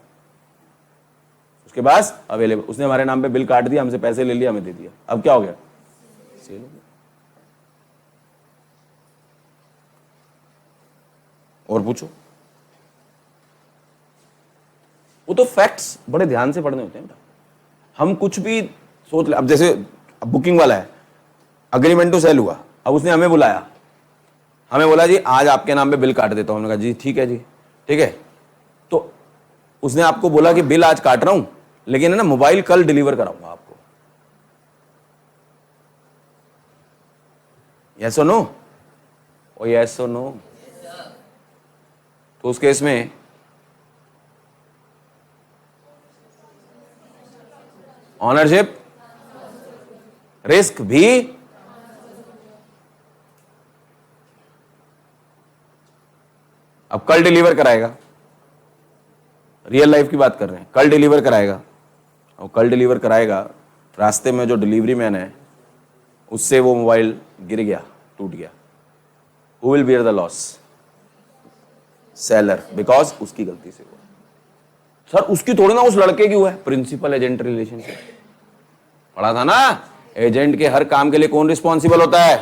उसके पास अवेलेबल, उसने हमारे नाम पे बिल काट दिया, हमसे पैसे ले लिया, हमें दे दिया। अब क्या हो गया? सेल हो गया। और पूछो। वो तो फैक्ट्स बड़े ध्यान से पढ़ने होते हैं। हम कुछ भी सोच ले, अब जैसे बुकिंग वाला है, अग्रीमेंट टू सेल हुआ, अब उसने हमें बुलाया, हमें बोला जी आज आपके नाम पे बिल काट देता हूं। हमने कहा जी ठीक है जी, ठीक है। तो उसने आपको बोला कि बिल आज काट रहा हूं, लेकिन है ना मोबाइल कल डिलीवर कराऊंगा आपको, यस और नो? ओ यस और नो? तो उस केस में ऑनरशिप रिस्क भी, अब कल डिलीवर कराएगा, रियल लाइफ की बात कर रहे हैं, कल डिलीवर कराएगा, और कल डिलीवर कराएगा, रास्ते में जो डिलीवरी मैन है उससे वो मोबाइल गिर गया, टूट गया, who will bear the loss? Seller, because उसकी गलती से हुआ। सर उसकी थोड़ी ना, उस लड़के की हुआ है। प्रिंसिपल एजेंट रिलेशनशिप पढ़ा था ना, एजेंट के हर काम के लिए कौन रिस्पॉन्सिबल होता है?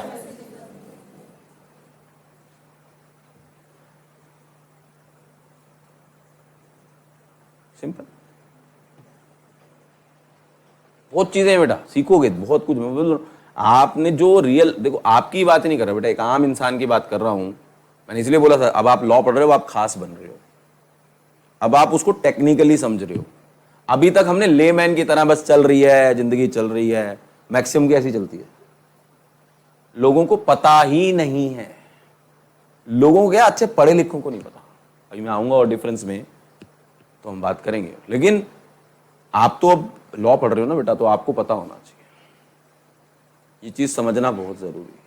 सिंपल। बहुत चीजें हैं बेटा, सीखोगे बहुत कुछ। मैं बोल आपने जो रियल, देखो आपकी बात नहीं कर रहा बेटा, एक आम इंसान की बात कर रहा हूं। मैंने इसलिए बोला था, अब आप लॉ पढ़ रहे हो, आप खास बन रहे हो, अब आप उसको टेक्निकली समझ रहे हो। अभी तक हमने लेमैन की तरह बस चल रही है जिंदगी, चल रही है, मैक्सिमम की ऐसी चलती है। लोगों को पता ही नहीं है, लोगों को क्या, अच्छे पढ़े लिखों को नहीं पता। अभी मैं आऊंगा और डिफरेंस में तो हम बात करेंगे, लेकिन आप तो अब लॉ पढ़ रहे हो ना बेटा, तो आपको पता होना चाहिए, ये चीज समझना बहुत जरूरी है।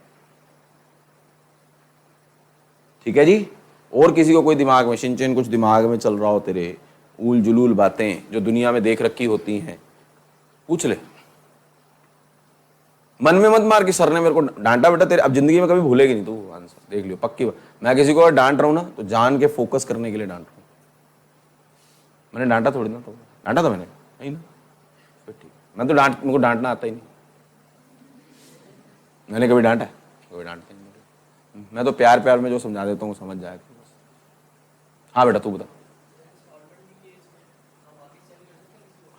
ठीक है जी। और किसी को कोई दिमाग में शिनचैन कुछ दिमाग में चल रहा हो, तेरे ऊल जुलूल बातें जो दुनिया में देख रखी होती हैं, पूछ ले। मन में मत मार कि सर ने मेरे को डांटा बेटा, तेरे अब जिंदगी में कभी भूलेगी नहीं तू आंसर, देख लियो पक्की बात। मैं किसी को डांट रहा हूं ना तो जान के फोकस करने के लिए डांट रहा हूं। मैंने डांटा थोड़ी ना, तो डांटा था मैंने नहीं ना, फिर ठीक। मैं तो मेरे को डांटना आता ही नहीं, मैंने कभी डांटा है? कभी डांटता नहीं मुझे। मैं तो प्यार प्यार में जो समझा देता हूँ समझ जाएगा। हाँ बेटा तू बता।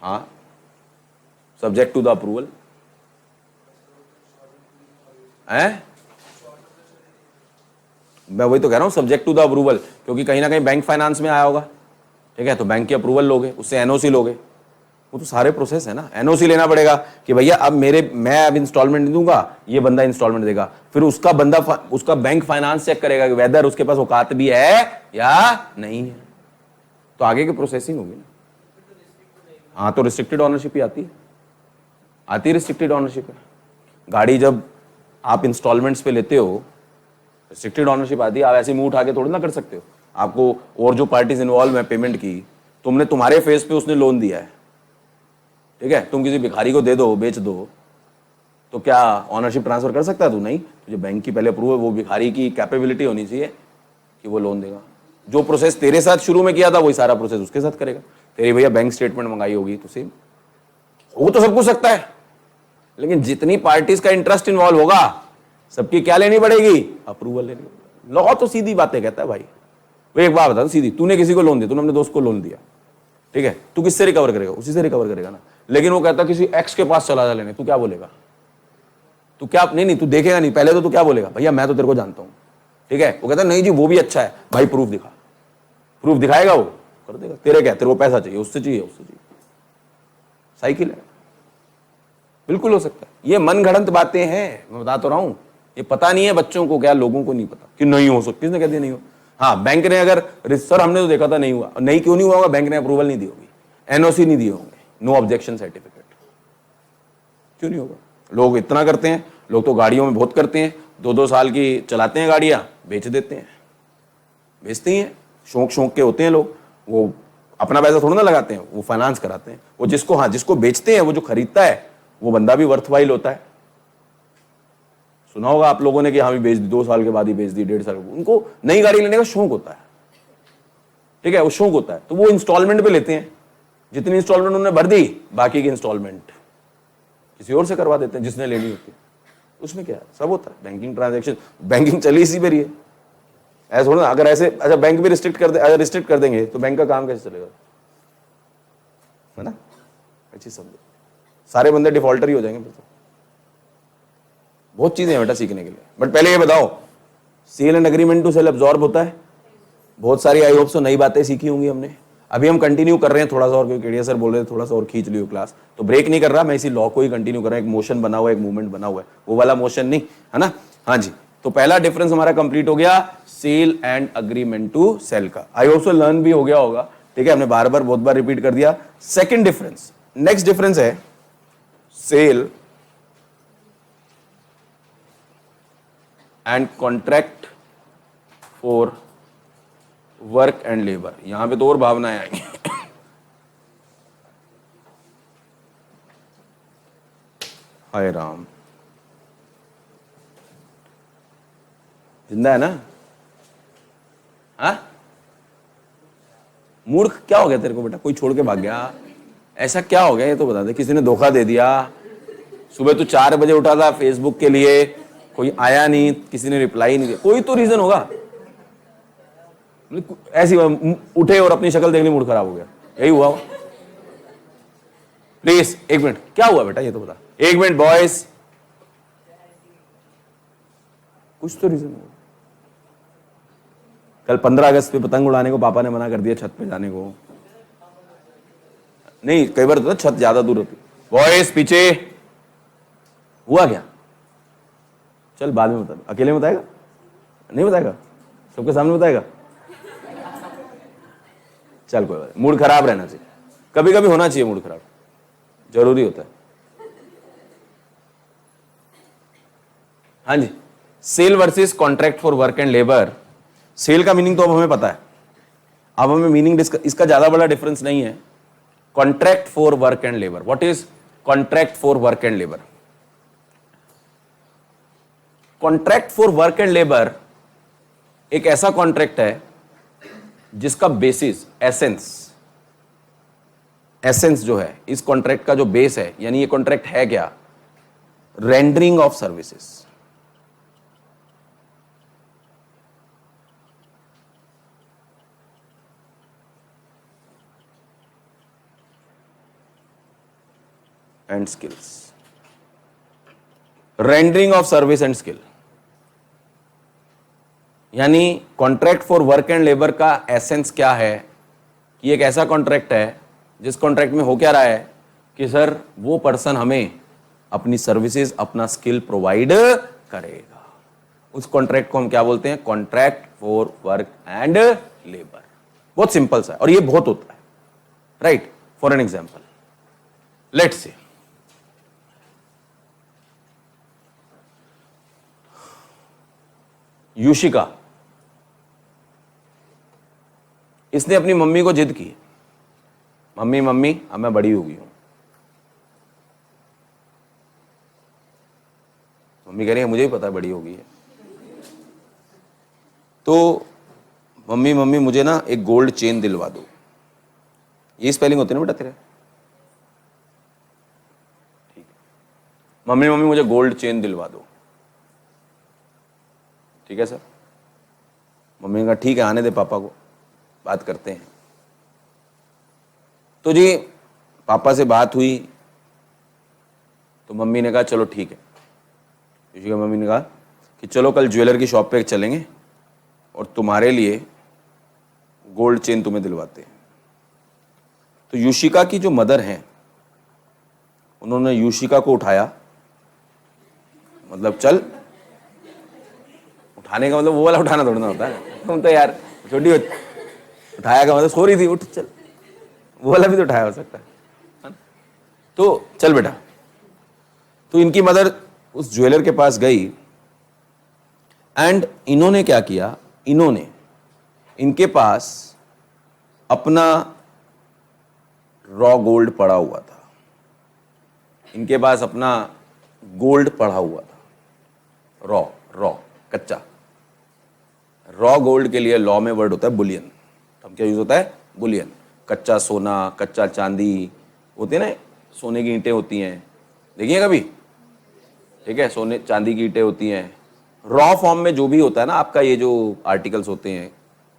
हाँ, सब्जेक्ट टू द अप्रूवल है। मैं वही तो कह रहा हूँ, सब्जेक्ट टू द अप्रूवल, क्योंकि कहीं ना कहीं बैंक फाइनेंस में आया होगा, ठीक है, तो बैंक की अप्रूवल लोगे, उससे एनओसी लोगे, वो तो सारे प्रोसेस है ना। एनओसी लेना पड़ेगा कि भैया अब मैं अब इंस्टॉलमेंट नहीं दूंगा, ये बंदा इंस्टॉलमेंट देगा, फिर उसका बैंक फाइनेंस चेक करेगा कि वेदर उसके पास औकात भी है या नहीं है, तो आगे की प्रोसेसिंग होगी ना। हाँ, तो रिस्ट्रिक्टेड ऑनरशिप ही आती है रिस्ट्रिक्टेड ऑनरशिप है। गाड़ी जब आप इंस्टॉलमेंट्स पे लेते हो, रिस्ट्रिक्टेड ऑनरशिप आती है। आप ऐसे मुंह उठा के थोड़ी ना कर सकते हो। आपको और जो पार्टीज इन्वॉल्व है पेमेंट की, तुम्हारे फेस पे उसने लोन दिया है, ठीक है, तुम किसी भिखारी को दे दो, बेच दो, तो क्या ऑनरशिप ट्रांसफर कर सकता है तू? नहीं, तुझे बैंक की पहले अप्रूवल, वो भिखारी की कैपेबिलिटी होनी चाहिए कि वो लोन देगा। जो प्रोसेस तेरे साथ शुरू में किया था वही सारा प्रोसेस उसके साथ करेगा। तेरी भैया बैंक स्टेटमेंट मंगाई होगी तो सेम, वो तो सब कुछ सकता है, लेकिन जितनी पार्टीज का इंटरेस्ट इन्वॉल्व होगा सबकी क्या लेनी पड़ेगी? अप्रूवल लेनी। लॉ तो सीधी बातें कहता है भाई। वो एक बात बता सीधी, तूने किसी को लोन दिया, तूने अपने दोस्त को लोन दिया, ठीक है, तू किससे रिकवर करेगा? उसी से रिकवर करेगा ना। लेकिन वो कहता किसी एक्स के पास चला जा लेने, तू क्या बोलेगा? तू क्या नहीं, तू देखेगा नहीं, पहले तो तू क्या बोलेगा? भैया मैं तो तेरे को जानता हूं, ठीक है। वो कहता नहीं जी वो भी अच्छा है, भाई प्रूफ दिखा। प्रूफ दिखाएगा, वो कर देगा। तेरे क्या, तेरे को पैसा चाहिए, उससे चाहिए, साइकिल है, बिल्कुल हो सकता है। ये मन गढ़ंत बातें हैं, मैं बता तो रहा हूं। ये पता नहीं है बच्चों को, क्या लोगों को नहीं पता कि नहीं हो सकता। किसने कह दिया नहीं हो? हाँ, बैंक ने अगर सर हमने तो देखा था नहीं हुआ, नहीं क्यों नहीं हुआ होगा? बैंक ने अप्रूवल नहीं दी होगी, एनओसी नहीं दिए होंगे, नो ऑब्जेक्शन सर्टिफिकेट, क्यों नहीं होगा? लोग इतना करते हैं, लोग तो गाड़ियों में बहुत करते हैं, 2-2 साल की चलाते हैं गाड़ियां, बेच देते हैं, बेचते ही हैं। शौक के होते हैं लोग, वो अपना पैसा थोड़ा ना लगाते हैं, वो फाइनेंस कराते हैं। वो जिसको बेचते हैं, वो जो खरीदता है वो बंदा भी वर्थवाइल होता है। सुना होगा आप लोगों ने कि हाँ भी बेच दी, 2 साल के बाद ही बेच दी, 1.5 साल। उनको नई गाड़ी लेने का शौक होता है, ठीक है, वो शौक होता है, तो वो इंस्टॉलमेंट पे लेते हैं। जितनी इंस्टॉलमेंट उन्होंने भर दी, बाकी की इंस्टॉलमेंट किसी और से करवा देते हैं जिसने लेनी होती है। उसमें क्या है, सब होता है। बैंकिंग ट्रांजैक्शन, बैंकिंग चली इसी पर ही है। ऐसा थोड़ा ना, अगर ऐसे अच्छा बैंक भी रिस्ट्रिक्ट कर देंगे तो बैंक का काम कैसे चलेगा, है ना? अच्छी समझो, सारे बंदे डिफॉल्टर ही हो जाएंगे फिर तो। बहुत चीजें हैं बेटा सीखने के लिए, बट पहले ये बताओ, sale and agreement to sale absorb होता है? बहुत सारी आई होप सो नई बातें सीखी होंगी हमने। अभी हम कंटिन्यू कर रहे हैं थोड़ा सा और, क्योंकि केडिया सर बोल रहे थे थोड़ा सा और खींच लियो क्लास, तो ब्रेक नहीं कर रहा मैं, इसी लॉ को ही कंटिन्यू कर रहा हूं। एक मोशन बना हुआ है, एक मूवमेंट बना हुआ है, वो वाला मोशन नहीं, है ना? हाँ जी, तो पहला डिफरेंस हमारा कंप्लीट हो गया, sale and agreement to sale का। आई होप सो लर्न भी हो गया होगा, ठीक है, हमने बहुत बार रिपीट कर दिया। सेकेंड डिफरेंस, नेक्स्ट डिफरेंस है sale and contract for work and labour. यहां पे तो और भावनाएं आएंगी। हाय राम, जिंदा है ना? हाँ, मूर्ख क्या हो गया तेरे को बेटा? कोई छोड़ के भाग गया, ऐसा क्या हो गया ये तो बता दे। किसी ने धोखा दे दिया? सुबह तू 4 बजे उठा था फेसबुक के लिए, कोई आया नहीं, किसी ने रिप्लाई नहीं दिया, कोई तो रीजन होगा। ऐसी उठे और अपनी शक्ल देखने मूड खराब हो गया, यही हुआ? प्लीज 1 मिनट, क्या हुआ बेटा ये तो बता। 1 मिनट बॉयज, कुछ तो रीजन होगा। कल 15 अगस्त पे पतंग उड़ाने को पापा ने मना कर दिया, छत पे जाने को नहीं। कई बार तो छत ज्यादा दूर होती। बॉयज पीछे, हुआ क्या? चल बाद में बता, अकेले में बताएगा? नहीं बताएगा, सबके सामने बताएगा? चल कोई बात, मूड खराब रहना चाहिए, कभी कभी होना चाहिए मूड खराब, जरूरी होता है। हाँ जी, sale versus contract for work and labour. Sale का मीनिंग तो अब हमें पता है, अब हमें मीनिंग इसका ज्यादा बड़ा डिफरेंस नहीं है। Contract for work and labour, what is contract for work and labour? Contract for work and labour एक ऐसा कॉन्ट्रैक्ट है जिसका बेसिस, एसेंस जो है इस कॉन्ट्रैक्ट का, जो बेस है, यानी ये कॉन्ट्रैक्ट है क्या? Rendering of services. And skills, rendering of service and skill. यानी contract for work and labour का एसेंस क्या है कि एक ऐसा कॉन्ट्रैक्ट है जिस कॉन्ट्रैक्ट में हो क्या रहा है कि सर वो पर्सन हमें अपनी सर्विसेज, अपना स्किल प्रोवाइड करेगा। उस कॉन्ट्रैक्ट को हम क्या बोलते हैं? Contract for work and labour. बहुत सिंपल सा है और ये बहुत होता है, right? For an example, let's say Yushika, इसने अपनी मम्मी को जिद की, मम्मी मम्मी अब मैं बड़ी हो गई हूं। मम्मी कह रही है मुझे भी पता है बड़ी हो गई है, तो मम्मी मम्मी मुझे ना एक गोल्ड चेन दिलवा दो। ये स्पेलिंग होती है ना बेटा तेरे? ठीक है, मम्मी मम्मी मुझे गोल्ड चेन दिलवा दो। ठीक है सर। मम्मी ने कहा ठीक है, आने दे पापा को, बात करते हैं। तो जी पापा से बात हुई तो मम्मी ने कहा चलो ठीक है। युशिका मम्मी ने कहा कि चलो कल ज्वेलर की शॉप पे चलेंगे और तुम्हारे लिए गोल्ड चेन तुम्हें दिलवाते हैं। तो युशिका की जो मदर हैं उन्होंने युशिका को उठाया, मतलब चल, उठाने का मतलब वो वाला उठाना थोड़ा ना होता है, तुम तो यार छोटी हो, उठाया का मतलब सो रही थी, उठ चल, वो वाला भी तो उठाया हो सकता है। तो चल बेटा। तो इनकी मदर उस ज्वेलर के पास गई एंड इन्होंने क्या किया, इन्होंने इनके पास अपना रॉ गोल्ड पड़ा हुआ था, इनके पास अपना गोल्ड पड़ा हुआ था, रॉ रॉ कच्चा। रॉ गोल्ड के लिए लॉ में वर्ड होता है बुलियन। हम क्या यूज होता है? बुलियन। कच्चा सोना, कच्चा चांदी होते हैं ना, सोने की ईंटें होती हैं, देखिए कभी? ठीक है, सोने चांदी की ईंटें होती हैं। रॉ फॉर्म में जो भी होता है ना आपका, ये जो आर्टिकल्स होते हैं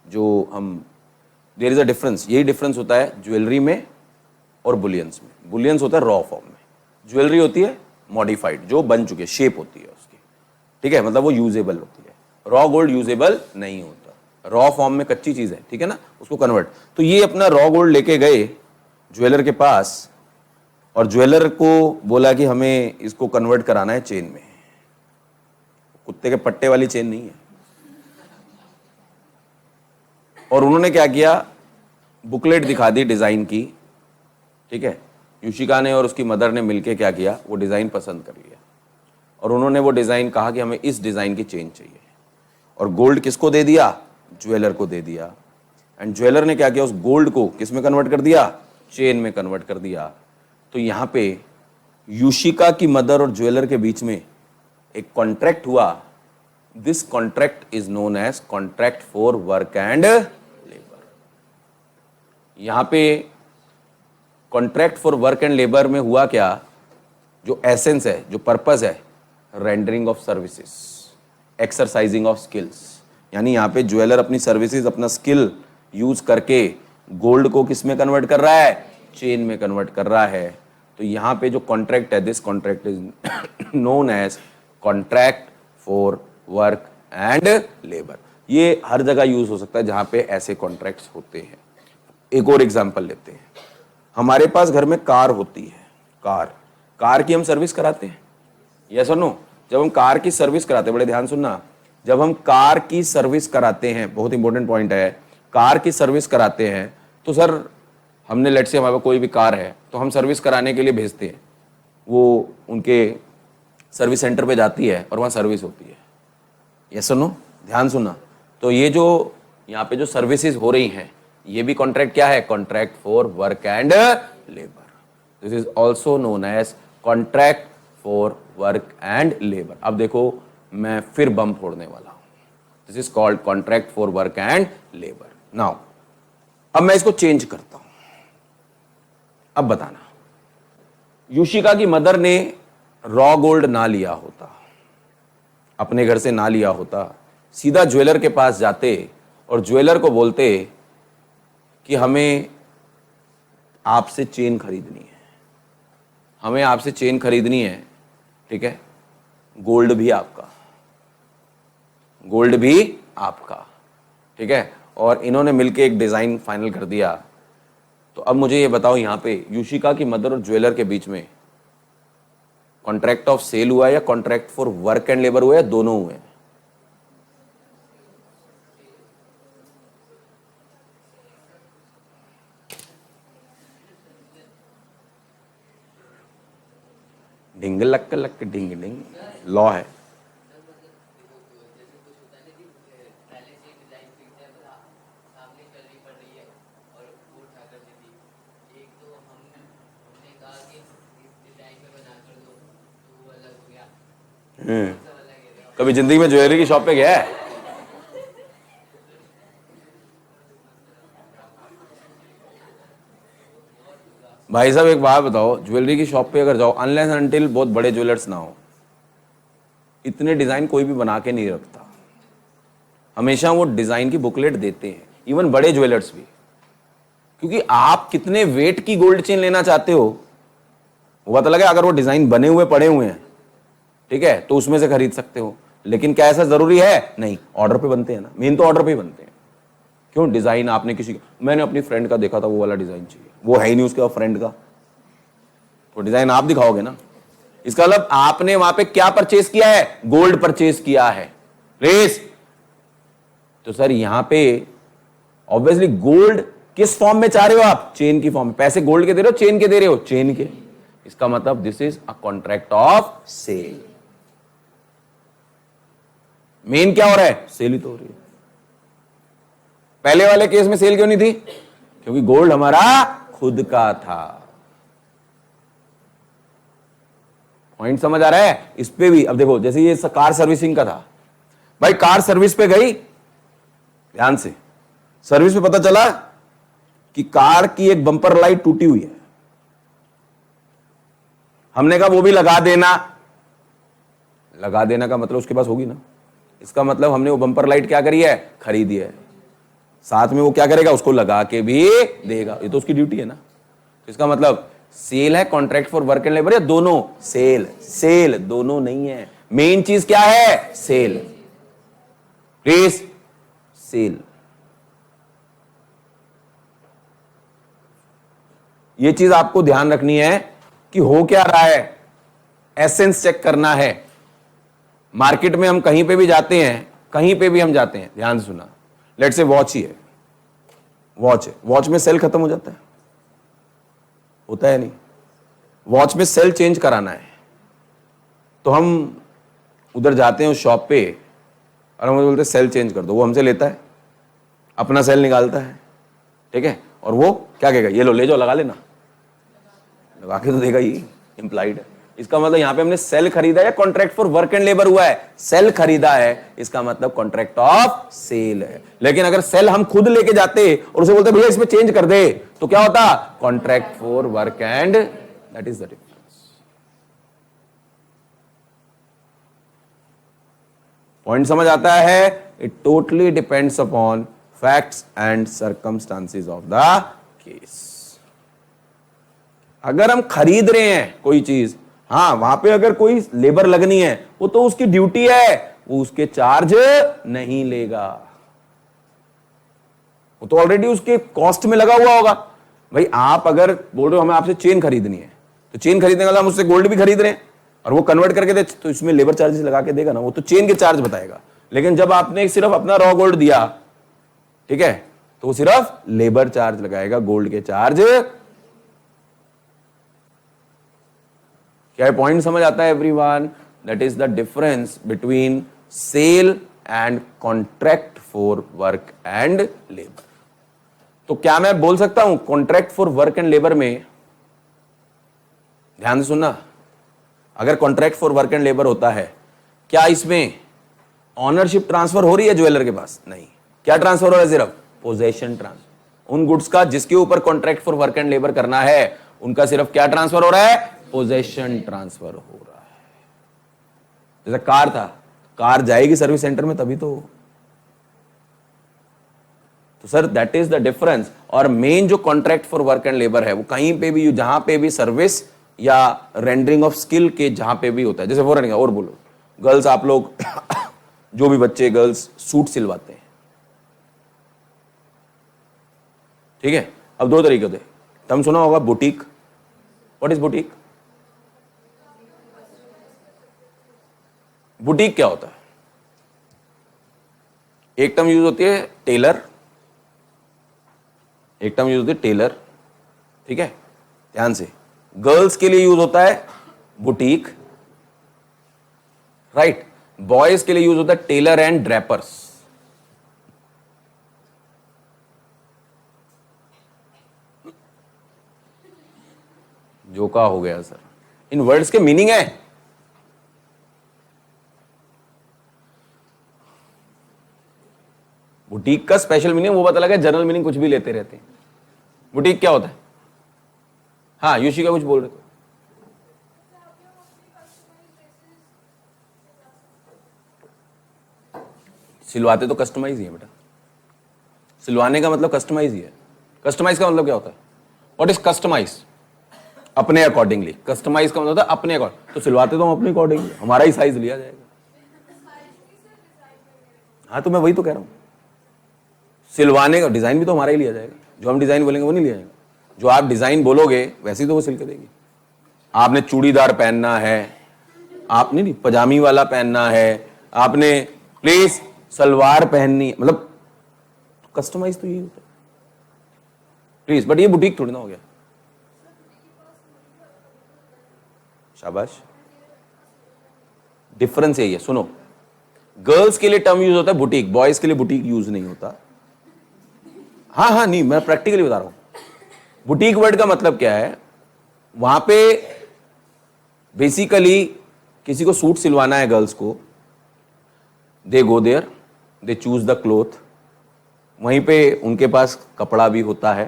जो हम, देयर इज अ डिफरेंस, यही डिफरेंस होता है ज्वेलरी में और बुलियंस में। बुलियंस होता है रॉ फॉर्म में, ज्वेलरी होती है मॉडिफाइड, जो बन चुके, शेप होती है उसकी, ठीक है, मतलब वो यूजेबल होती है। रॉ गोल्ड यूजेबल नहीं होता, रॉ फॉर्म में कच्ची चीज है, ठीक है ना, उसको कन्वर्ट। तो ये अपना रॉ गोल्ड लेके गए ज्वेलर के पास और ज्वेलर को बोला कि हमें इसको कन्वर्ट कराना है चेन में। कुत्ते के पट्टे वाली चेन नहीं है। और उन्होंने क्या किया, बुकलेट दिखा दी डिजाइन की, ठीक है। युशिका ने और उसकी मदर ने मिलके क्या किया, वो डिजाइन पसंद कर लिया और उन्होंने वो डिजाइन कहा कि हमें इस डिजाइन की चेन चाहिए। और गोल्ड किसको दे दिया? ज्वेलर को दे दिया। एंड ज्वेलर ने क्या किया, उस गोल्ड को किस में कन्वर्ट कर दिया? चेन में कन्वर्ट कर दिया। तो यहां पे युशिका की मदर और ज्वेलर के बीच में एक कॉन्ट्रैक्ट हुआ। This contract is known as contract for work and labour. यहां पे contract for work and labour में हुआ क्या, जो एसेंस है, जो पर्पस है, rendering of services, exercising of skills. यानी यहां पे ज्वेलर अपनी सर्विसेज, अपना स्किल यूज करके गोल्ड को किस में कन्वर्ट कर रहा है? चेन में कन्वर्ट कर रहा है। तो यहां पे जो कॉन्ट्रैक्ट है, this contract is known as contract for work and labour. ये हर जगह यूज हो सकता है जहां पे ऐसे कॉन्ट्रैक्ट्स होते हैं। एक और एग्जांपल लेते हैं। हमारे पास घर में कार होती है, कार की हम सर्विस कराते हैं, यस और नो? जब हम कार की सर्विस कराते हैं, बड़े ध्यान सुनना, जब हम कार की सर्विस कराते हैं, बहुत इंपॉर्टेंट पॉइंट है, कार की सर्विस कराते हैं तो सर हमने, लेट्स से हमारे पास कोई भी कार है तो हम सर्विस कराने के लिए भेजते हैं, वो उनके सर्विस सेंटर पे जाती है और वहाँ सर्विस होती है, यस और नो? ध्यान सुनना। तो ये जो यहाँ पे जो सर्विसेज हो रही हैं, ये भी कॉन्ट्रैक्ट क्या है? Contract for work and labour. This is also known as contract for work and labour. अब देखो मैं फिर बम फोड़ने वाला हूं। This is called contract for work and labour. Now अब मैं इसको चेंज करता हूं। अब बताना, युशिका की मदर ने रॉ गोल्ड ना लिया होता, अपने घर से ना लिया होता, सीधा ज्वेलर के पास जाते और ज्वेलर को बोलते कि हमें आपसे चेन खरीदनी है, हमें आपसे चेन खरीदनी है, ठीक है, गोल्ड भी आपका, गोल्ड भी आपका, ठीक है, और इन्होंने मिलके एक डिजाइन फाइनल कर दिया। तो अब मुझे ये बताओ, यहां पे युशिका की मदर और ज्वेलर के बीच में कॉन्ट्रैक्ट ऑफ सेल हुआ या contract for work and labour हुआ या दोनों हुए? Dhing luck luck Dhing Dhing, law है। कभी जिंदगी में ज्वेलरी की शॉप पे गया है? भाई साहब एक बात बताओ, ज्वेलरी की शॉप पे अगर जाओ, अनलेस अनटिल बहुत बड़े ज्वेलर्स ना हो, इतने डिजाइन कोई भी बना के नहीं रखता। हमेशा वो डिजाइन की बुकलेट देते हैं, इवन बड़े ज्वेलर्स भी, क्योंकि आप कितने वेट की गोल्ड चेन लेना चाहते हो वो पता लगे। अगर वो डिजाइन बने हुए पड़े हुए हैं, ठीक है, तो उसमें से खरीद सकते हो। लेकिन क्या ऐसा जरूरी है? नहीं, ऑर्डर पे बनते हैं ना, मेन तो ऑर्डर पे ही बनते हैं। क्यों? डिजाइन आपने मैंने अपनी फ्रेंड का देखा था, वो वाला डिजाइन चाहिए, वो है ही नहीं उसके फ्रेंड का, तो डिजाइन आप दिखाओगे ना। इसका मतलब आपने वहां पे क्या परचेस किया है? गोल्ड परचेस किया है। रेस तो सर यहां पे ऑब्वियसली गोल्ड किस फॉर्म में चाह रहे हो आप? चेन की फॉर्म में। पैसे गोल्ड के दे रहे हो, चेन के दे रहे हो? चेन के। इसका मतलब this is a contract of sale. Main क्या हो रहा है? सेल ही तो हो रही है। पहले वाले केस में सेल क्यों नहीं थी? क्योंकि गोल्ड हमारा खुद का था। पॉइंट समझ आ रहा है? इस पे भी अब देखो, जैसे ये कार सर्विसिंग का था, भाई कार सर्विस पे गई, ध्यान से, सर्विस पे पता चला कि कार की एक बम्पर लाइट टूटी हुई है। हमने कहा वो भी लगा देना। लगा देना का मतलब उसके पास होगी ना, इसका मतलब हमने वो बम्पर लाइट क्या करी है? खरीदी है। साथ में वो क्या करेगा? उसको लगा के भी देगा, ये तो उसकी ड्यूटी है ना। तो इसका मतलब सेल है contract for work and labour या दोनों? सेल। सेल दोनों नहीं है, मेन चीज क्या है? सेल। Please, sale. ये चीज आपको ध्यान रखनी है कि हो क्या रहा है, एसेंस चेक करना है। मार्केट में हम कहीं पे भी जाते हैं, कहीं पे भी हम जाते हैं, ध्यान से सुना, लेट से वॉच ही है, वॉच है, वॉच में सेल खत्म हो जाता है, होता है नहीं? वॉच में सेल चेंज कराना है, तो हम उधर जाते हैं उस शॉप पे और हम बोलते हैं सेल चेंज कर दो। वो हमसे लेता है, अपना सेल निकालता है, ठीक है, और वो क्या कहेगा? ये लो, ले जाओ, लगा लेना। लगा के तो देगा ही, इंप्लाइड है। इसका मतलब यहां पे हमने सेल खरीदा है, contract for work and labour हुआ है? सेल खरीदा है, इसका मतलब कॉन्ट्रैक्ट ऑफ सेल है। लेकिन अगर सेल हम खुद लेके जाते और उसे बोलते भैया इसमें चेंज कर दे, तो क्या होता? Contract for work and, that is the difference. Point समझ आता है? It totally depends upon facts and circumstances of the case. अगर हम खरीद रहे हैं कोई चीज, हाँ, वहां पे अगर कोई लेबर लगनी है, वो तो उसकी ड्यूटी है, वो उसके चार्ज नहीं लेगा, वो तो ऑलरेडी उसके कॉस्ट में लगा हुआ होगा। भाई आप अगर बोल रहे हो हमें आपसे चेन खरीदनी है, तो चेन खरीदने वाला हम उससे गोल्ड भी खरीद रहे हैं और वो कन्वर्ट करके दे, तो इसमें लेबर चार्जेस लगा के देगा ना, वो तो चेन के चार्ज बताएगा। लेकिन जब आपने सिर्फ अपना रॉ गोल्ड दिया, ठीक है, तो वो सिर्फ लेबर चार्ज लगाएगा, गोल्ड के चार्ज। क्या पॉइंट समझ आता है everyone? That is the difference between sale and contract for work and labour. तो क्या मैं बोल सकता हूं contract for work and labour में, ध्यान से सुनना, अगर contract for work and labour होता है, क्या इसमें ऑनरशिप ट्रांसफर हो रही है ज्वेलर के पास? नहीं। क्या ट्रांसफर हो रहा है? सिर्फ पोजेशन ट्रांसफर। उन गुड्स का जिसके ऊपर contract for work and labour करना है, उनका सिर्फ क्या ट्रांसफर हो रहा है? पोजेशन ट्रांसफर हो रहा है। जैसे कार था, कार जाएगी सर्विस सेंटर में तभी तो sir that is the difference. और मेन जो contract for work and labour है, वो कहीं पे भी, जहां पे भी सर्विस या रेंडरिंग ऑफ स्किल के जहां पे भी होता है, जैसे फॉर और बोलो गर्ल्स, आप लोग जो भी बच्चे गर्ल्स सूट सिलवाते हैं, ठीक है। अब दो तरीके होते हैं, टर्म सुना होगा boutique. What is boutique? Boutique क्या होता है? एक टर्म यूज होती है टेलर, एक टर्म यूज होती है टेलर, ठीक है, ध्यान से। गर्ल्स के लिए यूज होता है बुटीक, राइट। बॉयज के लिए यूज होता है टेलर एंड ड्रैपर्स। जो का हो गया सर, इन वर्ड्स के मीनिंग है। बुटीक का स्पेशल मीनिंग वो पता लगा, जनरल मीनिंग कुछ भी लेते रहते हैं। बुटीक क्या होता है? हाँ युषिका कुछ बोल रहे थे। सिलवाते तो कस्टमाइज ही है बेटा, सिलवाने का मतलब कस्टमाइज ही है। कस्टमाइज का मतलब क्या होता है? What is customise? अपने अकॉर्डिंगली। कस्टमाइज का मतलब होता है अपने अकॉर्डिंग, तो सिलवाते तो हम अपने अकॉर्डिंगली, हमारा ही साइज लिया जाएगा। हाँ तो मैं वही तो कह रहा हूं, सिलवाने का डिजाइन भी तो हमारा ही लिया जाएगा, जो हम डिजाइन बोलेंगे वो नहीं लिया जाएगा। जो आप डिजाइन बोलोगे वैसे ही तो वो सिल के देगी। आपने चूड़ीदार पहनना है, आप नहीं पजामी वाला पहनना है, आपने प्लीज सलवार पहननी, मतलब कस्टमाइज तो यही होता है प्लीज। बट ये बुटीक थोड़ी ना हो गया। शाबाश, डिफरेंस यही है। सुनो, गर्ल्स के लिए टर्म यूज होता है बुटीक, बॉयज के लिए बुटीक यूज नहीं होता। हाँ हाँ नहीं, मैं प्रैक्टिकली बता रहा हूं। बुटीक वर्ड का मतलब क्या है? वहां पे बेसिकली किसी को सूट सिलवाना है गर्ल्स को, they go there, they choose the cloth, वहीं पे उनके पास कपड़ा भी होता है,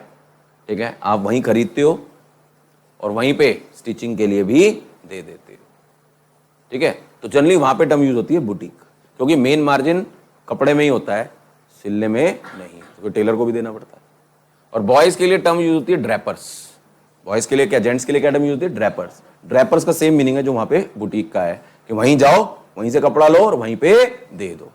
ठीक है, आप वहीं खरीदते हो और वहीं पे स्टिचिंग के लिए भी दे देते हो, ठीक है। तो जनरली वहां पे टर्म यूज होती है बुटीक, क्योंकि मेन मार्जिन कपड़े में ही होता है, सिलने में नहीं, क्योंकि टेलर को भी देना पड़ता है। और बॉयज के लिए टर्म यूज होती है ड्रैपर्स। बॉयज के लिए क्या, जेंट्स के लिए क्या टर्म यूज होती है? ड्रैपर्स। ड्रैपर्स का सेम मीनिंग है जो वहां पे बुटीक का है, कि वहीं जाओ, वहीं से कपड़ा लो और वहीं पे दे दो,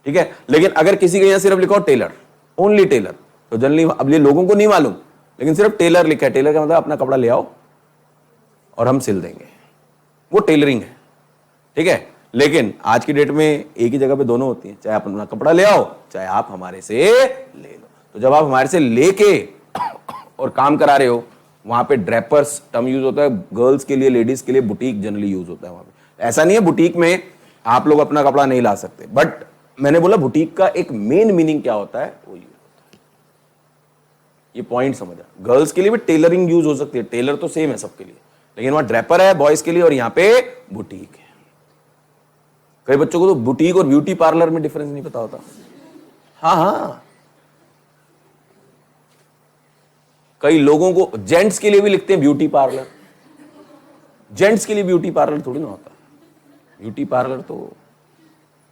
ठीक है। लेकिन अगर किसी के यहां सिर्फ लिखा हो टेलर, ओनली टेलर, तो जनरली अब ये लोगों को नहीं मालूम, लेकिन सिर्फ टेलर लिखा है, टेलर का मतलब अपना कपड़ा ले आओ और हम सिल देंगे, वो टेलरिंग है, ठीक है। लेकिन आज की डेट में एक ही जगह पे दोनों होती हैं, चाहे आप अपना कपड़ा ले आओ, चाहे आप हमारे से ले लो। तो जब आप हमारे से लेके और काम करा रहे हो, वहां पे ड्रैपर्स टर्म यूज होता है गर्ल्स के लिए, लेडीज के लिए बुटीक जनरली यूज होता है वहां पे। ऐसा नहीं है बुटीक में आप लोग अपना कपड़ा नहीं ला सकते, बट मैंने बोला बुटीक का एक मेन मीनिंग क्या होता है, वो ये पॉइंट समझा। गर्ल्स के लिए भी टेलरिंग यूज हो सकती है, टेलर तो सेम है सबके लिए, लेकिन वहां ड्रैपर है बॉयज के लिए और यहां पे बुटीक है। कई बच्चों को तो बुटीक और ब्यूटी पार्लर में डिफरेंस नहीं पता होता। हाँ हाँ, कई लोगों को, जेंट्स के लिए भी लिखते हैं ब्यूटी पार्लर, जेंट्स के लिए ब्यूटी पार्लर थोड़ी ना होता। ब्यूटी पार्लर तो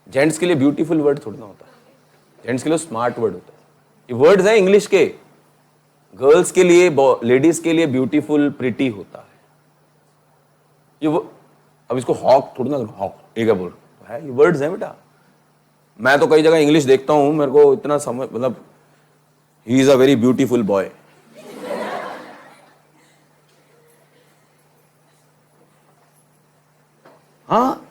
जेंट्स के लिए ब्यूटीफुल वर्ड थोड़ी ना होता, जेंट्स के लिए स्मार्ट वर्ड होता है। ये वर्ड्स हैं इंग्लिश के। गर्ल्स के लिए, लेडीज के लिए ब्यूटीफुल, प्रिटी होता है ये वो। अब इसको हॉक थोड़ी ना, हॉक ठीक है बोल है, ये वर्ड्स हैं बेटा। मैं तो कई जगह इंग्लिश देखता हूं, मेरे को इतना समझ, मतलब he is a very beautiful boy. हाँ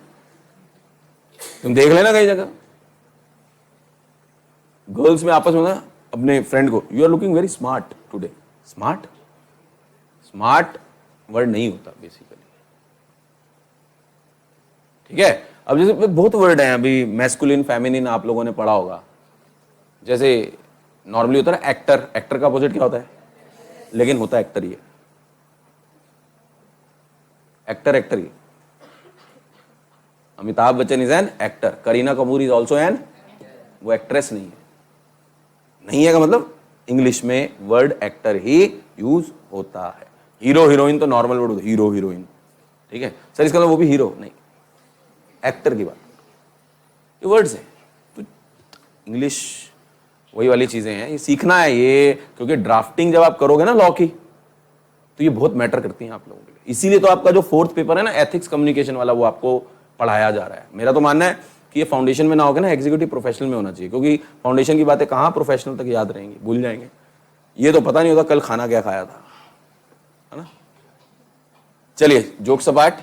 तुम देख लेना कई जगह गर्ल्स में आपस में ना अपने फ्रेंड को, you are looking very smart today. Smart, smart word नहीं होता बेसिकली, ठीक है। अब जैसे बहुत वर्ड हैं, अभी मैस्कुलिन फेमिनिन आप लोगों ने पढ़ा होगा। जैसे नॉर्मली होता है ना एक्टर, एक्टर का अपोजिट क्या होता है? लेकिन होता एक्टर ही है, actor actor he. Amitabh Bachchan is an actor, Kareena Kapoor is also an, वो एक्ट्रेस नहीं है। नहीं है का मतलब इंग्लिश में वर्ड एक्टर ही यूज होता है। हीरो हीरोइन तो नॉर्मल वर्ड होता है, हीरो हीरोइन, ठीक है सर, इसका मतलब वो भी हीरो नहीं, एक्टर की बात, ये वर्ड्स है। तो इंग्लिश वही वाली चीजें हैं, ये सीखना है ये, क्योंकि ड्राफ्टिंग जब आप करोगे ना लॉ की, तो ये बहुत मैटर करती हैं आप लोगों के लिए। इसीलिए तो आपका जो 4th पेपर है ना एथिक्स कम्युनिकेशन वाला, वो आपको पढ़ाया जा रहा है। मेरा तो मानना है कि ये फाउंडेशन में ना होगा ना, एग्जीक्यूटिव प्रोफेशनल में होना चाहिए, क्योंकि फाउंडेशन की बातें कहाँ प्रोफेशनल तक याद रहेंगी, भूल जाएंगे। ये तो पता नहीं होता कल खाना क्या खाया था, है ना। चलिए जोक सपाट,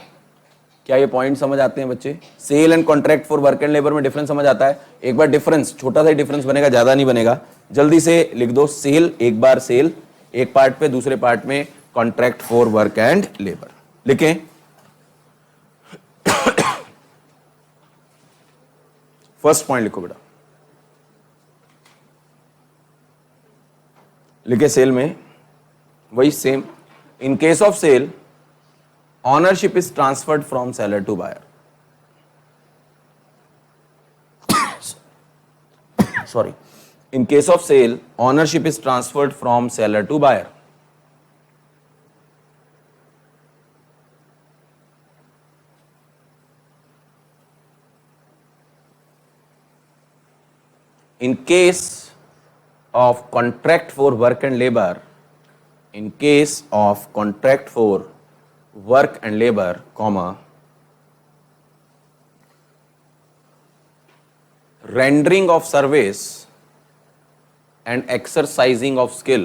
क्या ये पॉइंट समझ आते हैं बच्चे? Sale and contract for work and labour में डिफरेंस समझ आता है? एक बार डिफरेंस, छोटा सा ही डिफरेंस बनेगा, ज्यादा नहीं बनेगा, जल्दी से लिख दो। सेल, एक बार सेल एक पार्ट पे, दूसरे पार्ट में contract for work and labour लिखें। फर्स्ट पॉइंट लिखो बेटा, लिखे सेल में वही same. In case of sale, ownership is transferred from seller to buyer. Sorry. In case of sale, ownership is transferred from seller to buyer. In case of contract for work and labor, in case of contract for work and labor, comma, rendering of service and exercising of skill,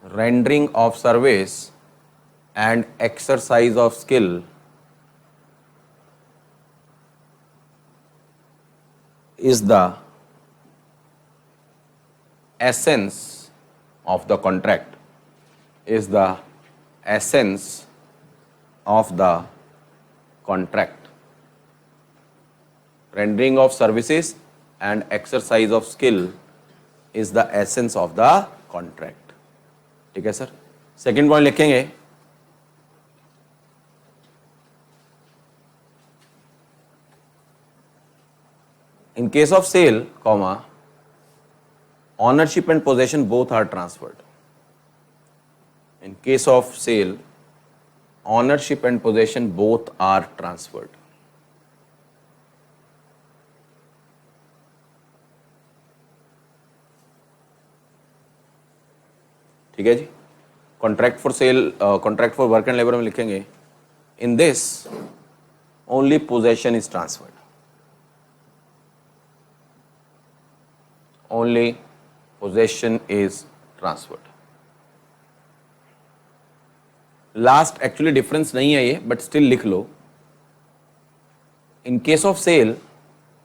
rendering of service and exercise of skill is the essence of the contract, is the essence of the contract. Rendering of services and exercise of skill is the essence of the contract. ठीक है सर। सेकेंड पॉइंट लिखेंगे, in case of sale, comma, ownership and possession both are transferred. In case of sale, ownership and possession both are transferred. ठीक है जी। Contract for sale, contract for work and labour में लिखेंगे, in this only possession is transferred, only possession is transferred. Last actually difference नहीं है ये, बट स्टिल लिख लो। In case of sale,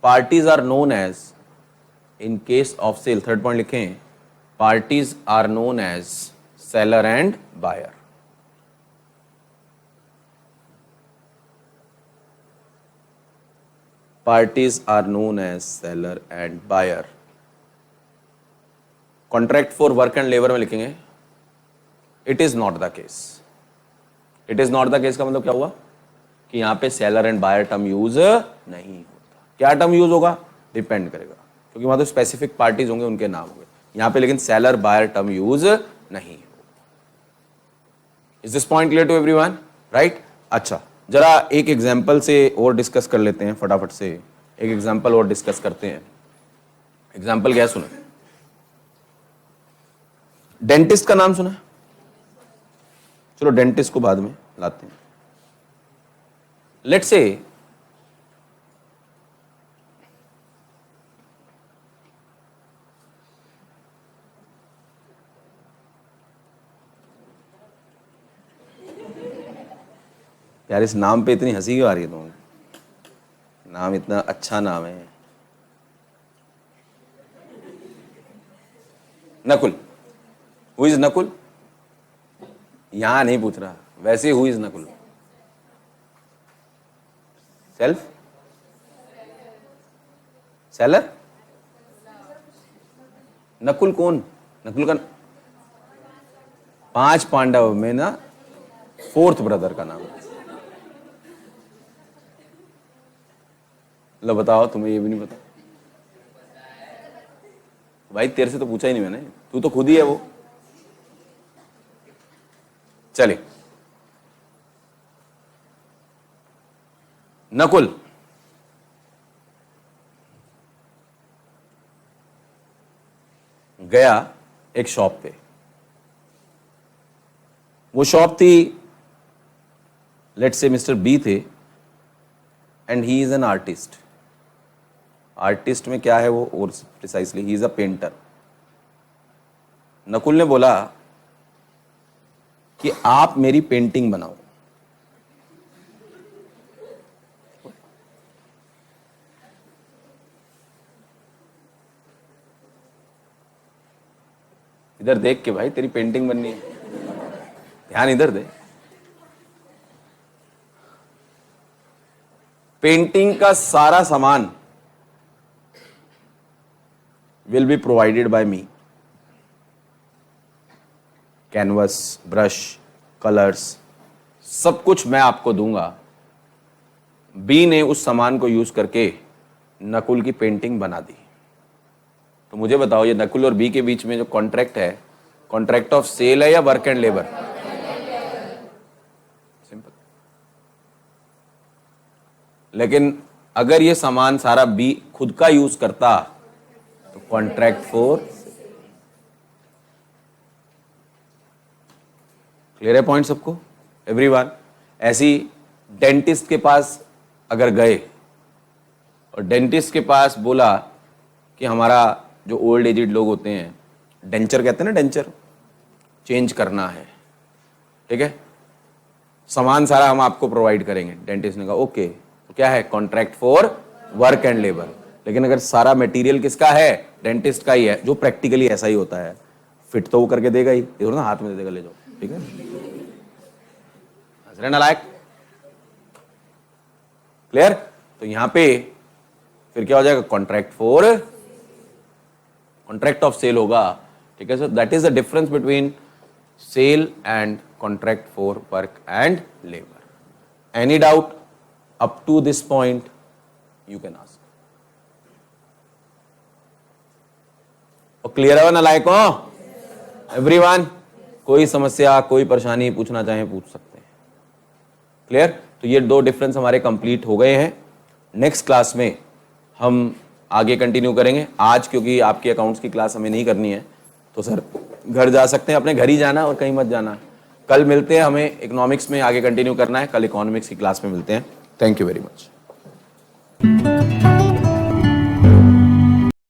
parties are known as, in case of sale, third point लिखें, parties are known as seller and buyer. Parties are known as seller and buyer. Contract for work and labour में लिखेंगे, it is not the case. It is not the case का मतलब क्या हुआ कि यहां पे seller and buyer term use नहीं होता। क्या टर्म यूज होगा? डिपेंड करेगा, क्योंकि वहां तो स्पेसिफिक पार्टीज होंगे, उनके नाम होंगे। यहां पे लेकिन सेलर बायर टर्म यूज नहीं होगा। Is this point clear to everyone? Right. अच्छा, जरा एक एग्जाम्पल से और डिस्कस कर लेते हैं, फटाफट से एक एग्जाम्पल और डिस्कस करते हैं। एग्जाम्पल क्या सुना? डेंटिस्ट का नाम सुना? चलो डेंटिस्ट को बाद में लाते हैं। लेट्स से यार, इस नाम पे इतनी हंसी क्यों आ रही है तुम्हें? नाम इतना अच्छा नाम है, नकुल। Who is Nakul? यहां नहीं पूछ रहा, वैसे who is Nakul? Self seller? Nakul कौन? नकुल का 5 पांडव में ना 4th ब्रदर का नाम है। लो बताओ, तुम्हें ये भी नहीं पता? भाई तेरे से तो पूछा ही नहीं मैंने, तू तो खुद ही है वो। चलिए, नकुल गया एक शॉप पे। वो शॉप थी, लेट्स से मिस्टर बी थे, and he is an artist. Artist में क्या है वो, और precisely he is a painter. Nakul ने बोला कि आप मेरी पेंटिंग बनाओ। इधर देख के भाई, तेरी पेंटिंग बननी है, ध्यान इधर दे। पेंटिंग का सारा सामान will be provided by me. Canvas, brush, colours, सब कुछ मैं आपको दूंगा। बी ने उस सामान को यूज करके नकुल की पेंटिंग बना दी। तो मुझे बताओ, ये नकुल और बी के बीच में जो कॉन्ट्रैक्ट है, कॉन्ट्रैक्ट ऑफ सेल है या वर्क एंड लेबर? सिंपल। लेकिन अगर ये सामान सारा बी खुद का यूज करता तो कॉन्ट्रैक्ट फॉर। क्लियर है पॉइंट सबको? एवरीवन। ऐसी डेंटिस्ट के पास अगर गए और डेंटिस्ट के पास बोला कि हमारा जो ओल्ड एजिड लोग होते हैं, डेंचर कहते हैं ना, डेंचर चेंज करना है, ठीक है, सामान सारा हम आपको प्रोवाइड करेंगे। डेंटिस्ट ने कहा ओके, तो क्या है, contract for work and labour. लेकिन अगर सारा मटेरियल किसका है, डेंटिस्ट का ही है, जो प्रैक्टिकली ऐसा ही होता है, फिट तो वो करके देगा ही, देखो ना, हाथ में दे देगा, ले जाओ, ठीक है, हंस रहे नालायक। क्लियर? तो यहां पे फिर क्या हो जाएगा, contract for, contract of sale होगा, ठीक है। So that is the difference between sale and contract for work and labour. Any doubt up to this point you can ask. और क्लियर है ना लायक हो एवरीवन? कोई समस्या, कोई परेशानी पूछना चाहें पूछ सकते हैं। क्लियर? तो ये दो डिफरेंस हमारे कंप्लीट हो गए हैं। नेक्स्ट क्लास में हम आगे कंटिन्यू करेंगे। आज क्योंकि आपकी अकाउंट्स की क्लास हमें नहीं करनी है, तो सर घर जा सकते हैं, अपने घर ही जाना और कहीं मत जाना। कल मिलते हैं, हमें इकोनॉमिक्स में आगे कंटिन्यू करना है, कल इकोनॉमिक्स की क्लास में मिलते हैं। Thank you very much.